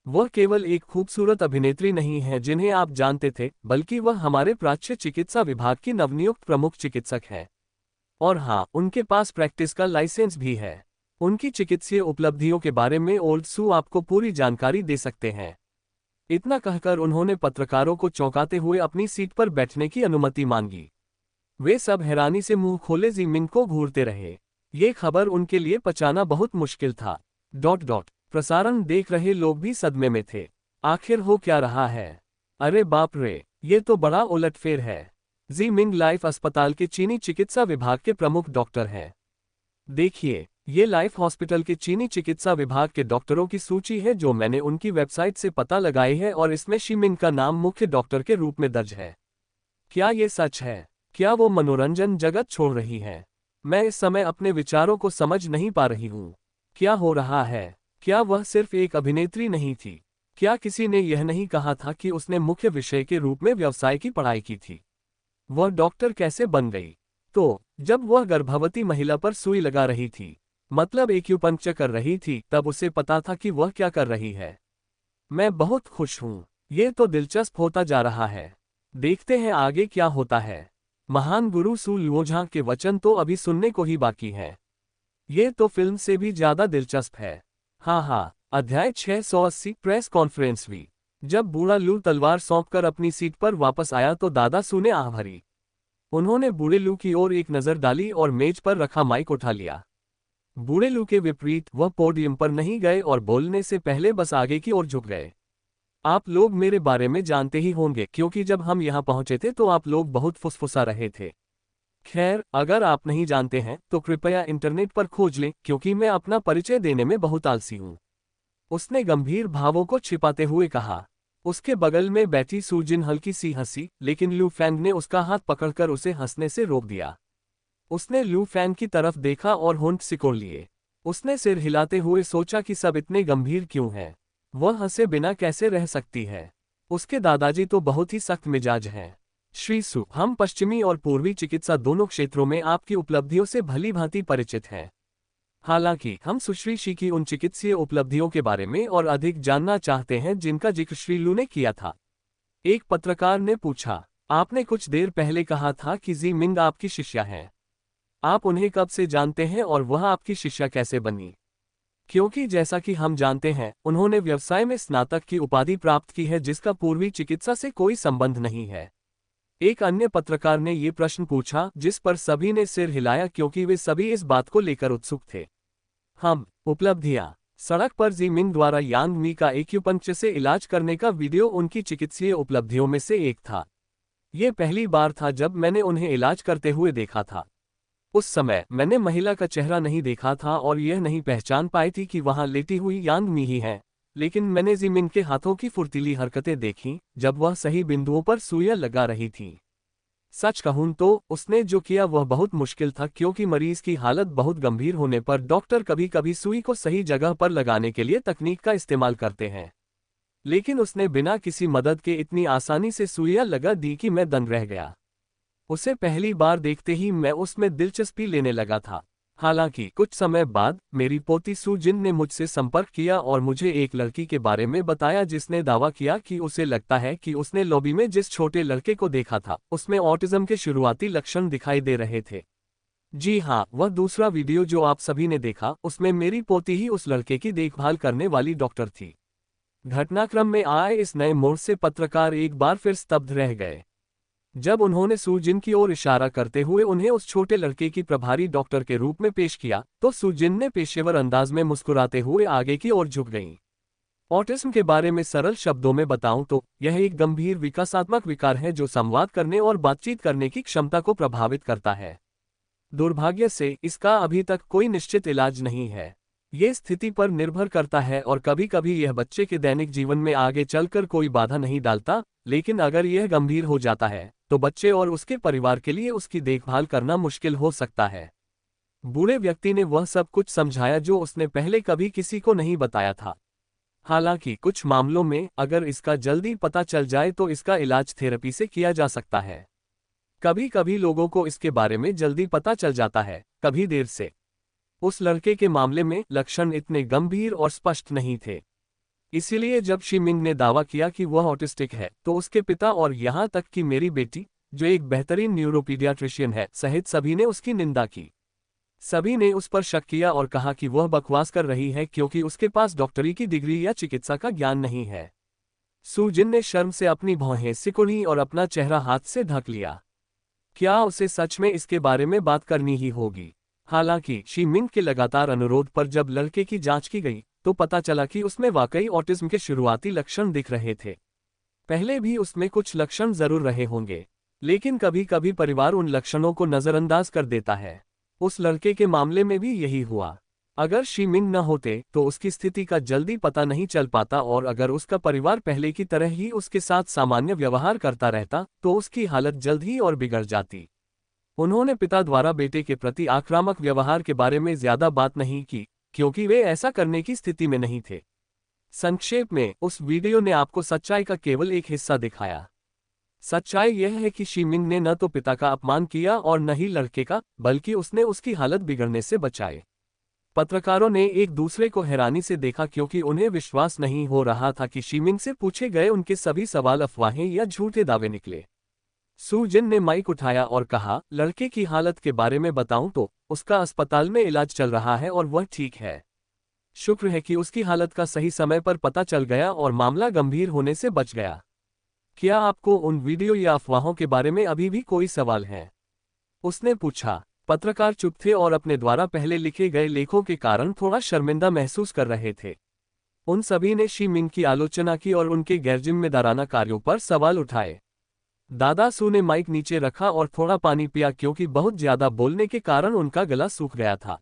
वह केवल एक खूबसूरत अभिनेत्री नहीं है जिन्हें आप जानते थे, बल्कि वह हमारे प्राच्य चिकित्सा विभाग की नवनियुक्त प्रमुख चिकित्सक है। और हाँ, उनके पास प्रैक्टिस का लाइसेंस भी है। उनकी चिकित्सीय उपलब्धियों के बारे में ओल्ड सू आपको पूरी जानकारी दे सकते हैं। इतना कहकर उन्होंने पत्रकारों को चौंकाते हुए अपनी सीट पर बैठने की अनुमति मांगी। वे सब हैरानी से मुंह खोले ज़ी-मिंग को घूरते रहे। ये खबर उनके लिए पचाना बहुत मुश्किल था। प्रसारण देख रहे लोग भी सदमे में थे। आखिर हो क्या रहा है? अरे बाप रे, ये तो बड़ा उलटफेर है। ज़ी-मिंग लाइफ अस्पताल के चीनी चिकित्सा विभाग के प्रमुख डॉक्टर हैं। देखिए, ये लाइफ हॉस्पिटल के चीनी चिकित्सा विभाग के डॉक्टरों की सूची है जो मैंने उनकी वेबसाइट से पता लगाई है, और इसमें शी-मिंग का नाम मुख्य डॉक्टर के रूप में दर्ज है। क्या ये सच है? क्या वो मनोरंजन जगत छोड़ रही है? मैं इस समय अपने विचारों को समझ नहीं पा रही हूँ। क्या हो रहा है? क्या वह सिर्फ एक अभिनेत्री नहीं थी? क्या किसी ने यह नहीं कहा था कि उसने मुख्य विषय के रूप में व्यवसाय की पढ़ाई की थी? वह डॉक्टर कैसे बन गई? तो जब वह गर्भवती महिला पर सुई लगा रही थी, मतलब एक्यूपंक्चर कर रही थी, तब उसे पता था कि वह क्या कर रही है। मैं बहुत खुश हूँ। ये तो दिलचस्प होता जा रहा है। देखते हैं आगे क्या होता है। महान गुरु सू लुओझांग के वचन तो अभी सुनने को ही बाकी है। ये तो फिल्म से भी ज्यादा दिलचस्प है। हाँ, अध्याय 680 प्रेस कॉन्फ्रेंस हुई। जब बूढ़ा लू तलवार सौंपकर अपनी सीट पर वापस आया तो दादा सू ने आह भरी। उन्होंने बूढ़े लू की ओर एक नजर डाली और मेज पर रखा माइक उठा लिया। बूढ़े लू के विपरीत वह पोडियम पर नहीं गए और बोलने से पहले बस आगे की ओर झुक गए। आप लोग मेरे बारे में जानते ही होंगे, क्योंकि जब हम यहाँ पहुंचे थे तो आप लोग बहुत फुसफुसा रहे थे। खैर, अगर आप नहीं जानते हैं तो कृपया इंटरनेट पर खोज लें, क्योंकि मैं अपना परिचय देने में बहुत आलसी हूँ। उसने गंभीर भावों को छिपाते हुए कहा। उसके बगल में बैठी सूजिन हल्की सी हंसी, लेकिन लू फैंग ने उसका हाथ पकड़कर उसे हंसने से रोक दिया। उसने लू फैंग की तरफ देखा और होंठ सिकोड़ लिए। उसने सिर हिलाते हुए सोचा कि सब इतने गंभीर क्यों हैं? वह हंसे बिना कैसे रह सकती है? उसके दादाजी तो बहुत ही सख्त मिजाज हैं। श्री सू, हम पश्चिमी और पूर्वी चिकित्सा दोनों क्षेत्रों में आपकी उपलब्धियों से भली भांति परिचित हैं। हालांकि हम सुश्री शी की उन चिकित्सीय उपलब्धियों के बारे में और अधिक जानना चाहते हैं जिनका जिक्र श्री लू ने किया था। एक पत्रकार ने पूछा, आपने कुछ देर पहले कहा था कि ज़ी-मिंग आपकी शिष्या हैं। आप उन्हें कब से जानते हैं और वह आपकी शिष्या कैसे बनी? क्योंकि जैसा कि हम जानते हैं, उन्होंने व्यवसाय में स्नातक की उपाधि प्राप्त की है जिसका पूर्वी चिकित्सा से कोई संबंध नहीं है। एक अन्य पत्रकार ने ये प्रश्न पूछा, जिस पर सभी ने सिर हिलाया क्योंकि वे सभी इस बात को लेकर उत्सुक थे। उपलब्धियां। सड़क पर ज़ी-मिंग द्वारा यांग मी का एक्यूपंक्चर से इलाज करने का वीडियो उनकी चिकित्सीय उपलब्धियों में से एक था। ये पहली बार था जब मैंने उन्हें इलाज करते हुए देखा था। उस समय मैंने महिला का चेहरा नहीं देखा था और यह नहीं पहचान पाई थी कि वहां लेटी हुई यांग मी ही है, लेकिन मैंने ज़ी-मिंग के हाथों की फुर्तीली हरकतें देखीं जब वह सही बिंदुओं पर सुइयां लगा रही थी। सच कहूं तो उसने जो किया वह बहुत मुश्किल था, क्योंकि मरीज की हालत बहुत गंभीर होने पर डॉक्टर कभी कभी सुई को सही जगह पर लगाने के लिए तकनीक का इस्तेमाल करते हैं। लेकिन उसने बिना किसी मदद के इतनी आसानी से सुइयां लगा दी कि मैं दंग रह गया। उसे पहली बार देखते ही मैं उसमें दिलचस्पी लेने लगा था। हालांकि कुछ समय बाद मेरी पोती सू जिन ने मुझसे संपर्क किया और मुझे एक लड़की के बारे में बताया जिसने दावा किया कि उसे लगता है कि उसने लॉबी में जिस छोटे लड़के को देखा था उसमें ऑटिज्म के शुरुआती लक्षण दिखाई दे रहे थे। जी हाँ, वह दूसरा वीडियो जो आप सभी ने देखा उसमें मेरी पोती ही उस लड़के की देखभाल करने वाली डॉक्टर थी। घटनाक्रम में आए इस नए मोड़ से पत्रकार एक बार फिर स्तब्ध रह गए। जब उन्होंने सुजिन की ओर इशारा करते हुए उन्हें उस छोटे लड़के की प्रभारी डॉक्टर के रूप में पेश किया, तो सुजिन ने पेशेवर अंदाज में मुस्कुराते हुए आगे की ओर झुक गईं। ऑटिज्म के बारे में सरल शब्दों में बताऊं तो यह एक गंभीर विकासात्मक विकार है जो संवाद करने और बातचीत करने की क्षमता को प्रभावित करता है। दुर्भाग्य से इसका अभी तक कोई निश्चित इलाज नहीं है। ये स्थिति पर निर्भर करता है और कभी कभी यह बच्चे के दैनिक जीवन में आगे चलकर कोई बाधा नहीं डालता, लेकिन अगर यह गंभीर हो जाता है तो बच्चे और उसके परिवार के लिए उसकी देखभाल करना मुश्किल हो सकता है। बूढ़े व्यक्ति ने वह सब कुछ समझाया जो उसने पहले कभी किसी को नहीं बताया था। हालांकि कुछ मामलों में अगर इसका जल्दी पता चल जाए तो इसका इलाज थेरेपी से किया जा सकता है। कभी कभी लोगों को इसके बारे में जल्दी पता चल जाता है, कभी देर से। उस लड़के के मामले में लक्षण इतने गंभीर और स्पष्ट नहीं थे। इसीलिए जब शिमिंग ने दावा किया कि वह ऑटिस्टिक है तो उसके पिता और यहां तक कि मेरी बेटी, जो एक बेहतरीन न्यूरोपीडियाट्रिशियन है, सहित सभी ने उसकी निंदा की। सभी ने उस पर शक किया और कहा कि वह बकवास कर रही है क्योंकि उसके पास डॉक्टरी की डिग्री या चिकित्सा का ज्ञान नहीं है। सुजिन ने शर्म से अपनी भौहें सिकुड़ी और अपना चेहरा हाथ से ढक लिया। क्या उसे सच में इसके बारे में बात करनी ही होगी? हालांकि शिमिंग के लगातार अनुरोध पर जब लड़के की जांच की गई तो पता चला कि उसमें वाकई ऑटिज्म के शुरुआती लक्षण दिख रहे थे। पहले भी उसमें कुछ लक्षण जरूर रहे होंगे, लेकिन कभी कभी परिवार उन लक्षणों को नजरअंदाज कर देता है। उस लड़के के मामले में भी यही हुआ। अगर शिमिंग न होते तो उसकी स्थिति का जल्दी पता नहीं चल पाता और अगर उसका परिवार पहले की तरह ही उसके साथ सामान्य व्यवहार करता रहता तो उसकी हालत जल्द ही और बिगड़ जाती। उन्होंने पिता द्वारा बेटे के प्रति आक्रामक व्यवहार के बारे में ज्यादा बात नहीं की क्योंकि वे ऐसा करने की स्थिति में नहीं थे। संक्षेप में, उस वीडियो ने आपको सच्चाई का केवल एक हिस्सा दिखाया। सच्चाई यह है कि शिमिंग ने न तो पिता का अपमान किया और न ही लड़के का, बल्कि उसने उसकी हालत बिगड़ने से बचाए। पत्रकारों ने एक दूसरे को हैरानी से देखा क्योंकि उन्हें विश्वास नहीं हो रहा था कि शिमिंग से पूछे गए उनके सभी सवाल अफवाहें या झूठे दावे निकले। सुजिन ने माइक उठाया और कहा, लड़के की हालत के बारे में बताऊं तो उसका अस्पताल में इलाज चल रहा है और वह ठीक है। शुक्र है कि उसकी हालत का सही समय पर पता चल गया और मामला गंभीर होने से बच गया। क्या आपको उन वीडियो या अफवाहों के बारे में अभी भी कोई सवाल है? उसने पूछा। पत्रकार चुप थे और अपने द्वारा पहले लिखे गए लेखों के कारण थोड़ा शर्मिंदा महसूस कर रहे थे। उन सभी ने शिमिंग की आलोचना की और उनके गैरजिम्मेदाराना कार्यों पर सवाल उठाए। दादा सू ने माइक नीचे रखा और थोड़ा पानी पिया क्योंकि बहुत ज्यादा बोलने के कारण उनका गला सूख गया था।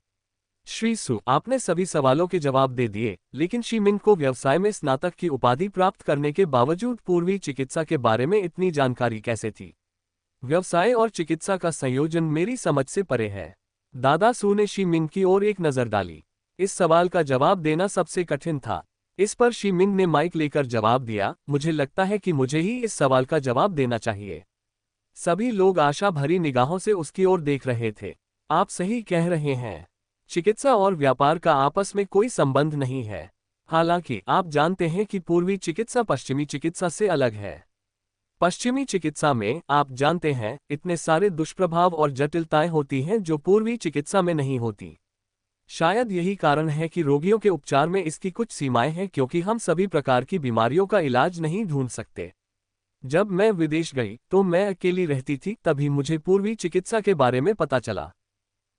श्री सू, आपने सभी सवालों के जवाब दे दिए, लेकिन शिमिंग को व्यवसाय में स्नातक की उपाधि प्राप्त करने के बावजूद पूर्वी चिकित्सा के बारे में इतनी जानकारी कैसे थी? व्यवसाय और चिकित्सा का संयोजन मेरी समझ से परे है। दादा सू ने शिमिंग की ओर एक नजर डाली। इस सवाल का जवाब देना सबसे कठिन था। इस पर शिमिंग ने माइक लेकर जवाब दिया, मुझे लगता है कि मुझे ही इस सवाल का जवाब देना चाहिए। सभी लोग आशा भरी निगाहों से उसकी ओर देख रहे थे। आप सही कह रहे हैं। चिकित्सा और व्यापार का आपस में कोई संबंध नहीं है। हालांकि आप जानते हैं कि पूर्वी चिकित्सा पश्चिमी चिकित्सा से अलग है। पश्चिमी चिकित्सा में, आप जानते हैं, इतने सारे दुष्प्रभाव और जटिलताएं होती हैं जो पूर्वी चिकित्सा में नहीं होती। शायद यही कारण है कि रोगियों के उपचार में इसकी कुछ सीमाएं हैं क्योंकि हम सभी प्रकार की बीमारियों का इलाज नहीं ढूंढ सकते। जब मैं विदेश गई तो मैं अकेली रहती थी, तभी मुझे पूर्वी चिकित्सा के बारे में पता चला।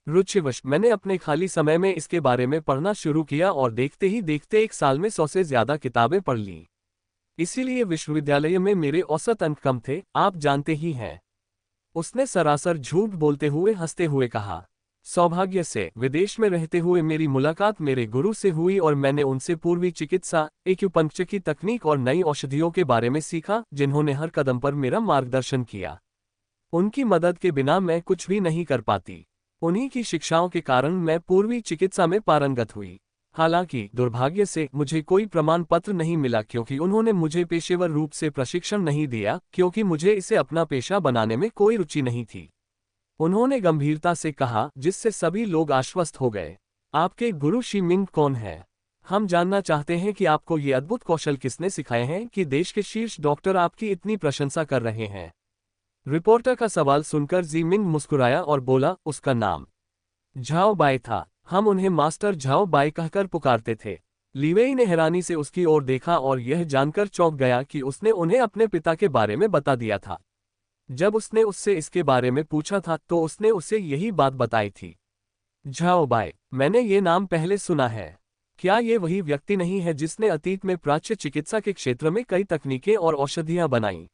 रुचिवश मैंने अपने खाली समय में इसके बारे में पढ़ना शुरू किया और देखते ही देखते 1 साल में 100 से ज्यादा किताबें पढ़ लीं। इसीलिए विश्वविद्यालय में मेरे औसत अंक कम थे, आप जानते ही हैं। उसने सरासर झूठ बोलते हुए हंसते हुए कहा। सौभाग्य से विदेश में रहते हुए मेरी मुलाकात मेरे गुरु से हुई और मैंने उनसे पूर्वी चिकित्सा, एक्यूपंक्चर की तकनीक और नई औषधियों के बारे में सीखा, जिन्होंने हर कदम पर मेरा मार्गदर्शन किया। उनकी मदद के बिना मैं कुछ भी नहीं कर पाती। उन्हीं की शिक्षाओं के कारण मैं पूर्वी चिकित्सा में पारंगत हुई। हालांकि दुर्भाग्य से मुझे कोई प्रमाण पत्र नहीं मिला क्योंकि उन्होंने मुझे पेशेवर रूप से प्रशिक्षण नहीं दिया, क्योंकि मुझे इसे अपना पेशा बनाने में कोई रुचि नहीं थी। उन्होंने गंभीरता से कहा, जिससे सभी लोग आश्वस्त हो गए। आपके गुरु शी मिंग कौन है? हम जानना चाहते हैं कि आपको ये अद्भुत कौशल किसने सिखाए हैं कि देश के शीर्ष डॉक्टर आपकी इतनी प्रशंसा कर रहे हैं। रिपोर्टर का सवाल सुनकर जी मिंग मुस्कुराया और बोला, उसका नाम झाओ बाई था। हम उन्हें मास्टर झाओ बाई कहकर पुकारते थे। लीवेई ने हैरानी से उसकी ओर देखा और यह जानकर चौंक गया कि उसने उन्हें अपने पिता के बारे में बता दिया था। जब उसने उससे इसके बारे में पूछा था तो उसने उसे यही बात बताई थी। झाओ बाई, मैंने ये नाम पहले सुना है। क्या ये वही व्यक्ति नहीं है जिसने अतीत में प्राच्य चिकित्सा के क्षेत्र में कई तकनीकें और औषधियां बनाई?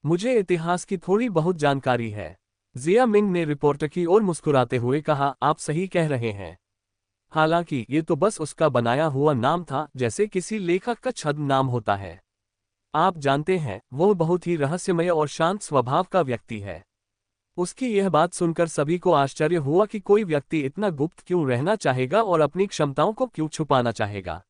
मुझे इतिहास की थोड़ी बहुत जानकारी है। जिया मिंग ने रिपोर्टर की ओर मुस्कुराते हुए कहा, आप सही कह रहे हैं। हालांकि ये तो बस उसका बनाया हुआ नाम था, जैसे किसी लेखक का छद्म नाम होता है। आप जानते हैं, वो बहुत ही रहस्यमय और शांत स्वभाव का व्यक्ति है। उसकी यह बात सुनकर सभी को आश्चर्य हुआ कि कोई व्यक्ति इतना गुप्त क्यों रहना चाहेगा और अपनी क्षमताओं को क्यों छुपाना चाहेगा।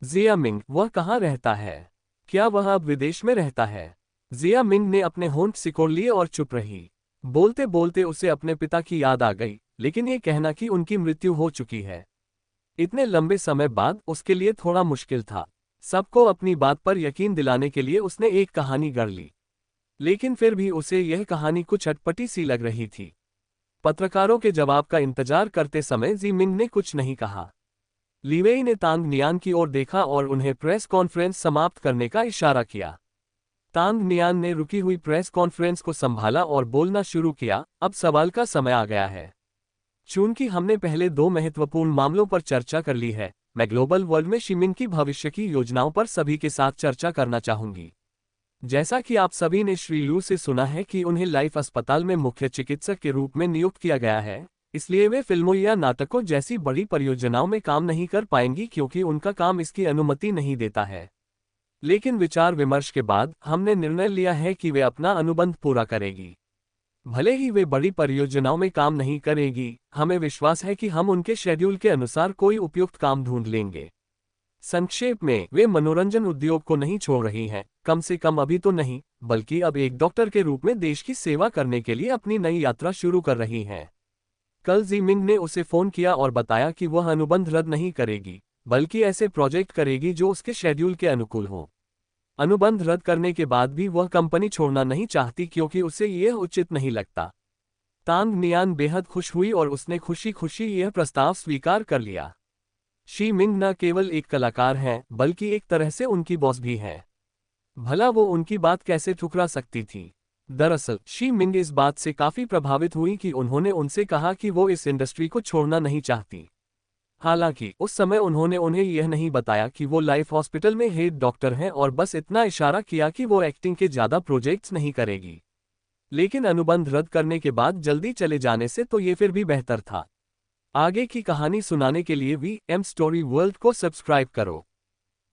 जिया मिंग, वह कहाँ रहता है? क्या वह अब विदेश में रहता है? जिया मिंग ने अपने होंठ सिकोड़ लिए और चुप रही। बोलते बोलते उसे अपने पिता की याद आ गई, लेकिन ये कहना कि उनकी मृत्यु हो चुकी है इतने लंबे समय बाद उसके लिए थोड़ा मुश्किल था। सबको अपनी बात पर यकीन दिलाने के लिए उसने एक कहानी गढ़ ली, लेकिन फिर भी उसे यह कहानी कुछ अटपटी सी लग रही थी। पत्रकारों के जवाब का इंतजार करते समय जी मिंग ने कुछ नहीं कहा। लीवेई ने तांग नियान की ओर देखा और उन्हें प्रेस कॉन्फ्रेंस समाप्त करने का इशारा किया। तांग नियान ने रुकी हुई प्रेस कॉन्फ्रेंस को संभाला और बोलना शुरू किया, अब सवाल का समय आ गया है। चूंकि हमने पहले 2 महत्वपूर्ण मामलों पर चर्चा कर ली है, मैं ग्लोबल वर्ल्ड में शी मिंग की भविष्य की योजनाओं पर सभी के साथ चर्चा करना चाहूंगी। जैसा कि आप सभी ने श्री लू से सुना है कि उन्हें लाइफ अस्पताल में मुख्य चिकित्सक के रूप में नियुक्त किया गया है, इसलिए वे फिल्मों या नाटकों जैसी बड़ी परियोजनाओं में काम नहीं कर पाएंगी क्योंकि उनका काम इसकी अनुमति नहीं देता है। लेकिन विचार विमर्श के बाद हमने निर्णय लिया है कि वे अपना अनुबंध पूरा करेगी। भले ही वे बड़ी परियोजनाओं में काम नहीं करेगी, हमें विश्वास है कि हम उनके शेड्यूल के अनुसार कोई उपयुक्त काम ढूंढ लेंगे। संक्षेप में, वे मनोरंजन उद्योग को नहीं छोड़ रही हैं, कम से कम अभी तो नहीं, बल्कि अब एक डॉक्टर के रूप में देश की सेवा करने के लिए अपनी नई यात्रा शुरू कर रही हैं। कल जी मिंग ने उसे फोन किया और बताया कि वह अनुबंध रद्द नहीं करेगी, बल्कि ऐसे प्रोजेक्ट करेगी जो उसके शेड्यूल के अनुकूल हों। अनुबंध रद्द करने के बाद भी वह कंपनी छोड़ना नहीं चाहती क्योंकि उसे यह उचित नहीं लगता। तांग नियान बेहद खुश हुई और उसने खुशी खुशी यह प्रस्ताव स्वीकार कर लिया। शी मिंग न केवल एक कलाकार हैं, बल्कि एक तरह से उनकी बॉस भी हैं। भला वो उनकी बात कैसे ठुकरा सकती थी? दरअसल शी मिंग इस बात से काफी प्रभावित हुई कि उन्होंने उनसे कहा कि वो इस इंडस्ट्री को छोड़ना नहीं चाहती। हालांकि उस समय उन्होंने उन्हें यह नहीं बताया कि वो लाइफ हॉस्पिटल में हेड डॉक्टर हैं और बस इतना इशारा किया कि वो एक्टिंग के ज्यादा प्रोजेक्ट्स नहीं करेगी। लेकिन अनुबंध रद्द करने के बाद जल्दी चले जाने से तो ये फिर भी बेहतर था। आगे की कहानी सुनाने के लिए VM स्टोरी वर्ल्ड को सब्सक्राइब करो।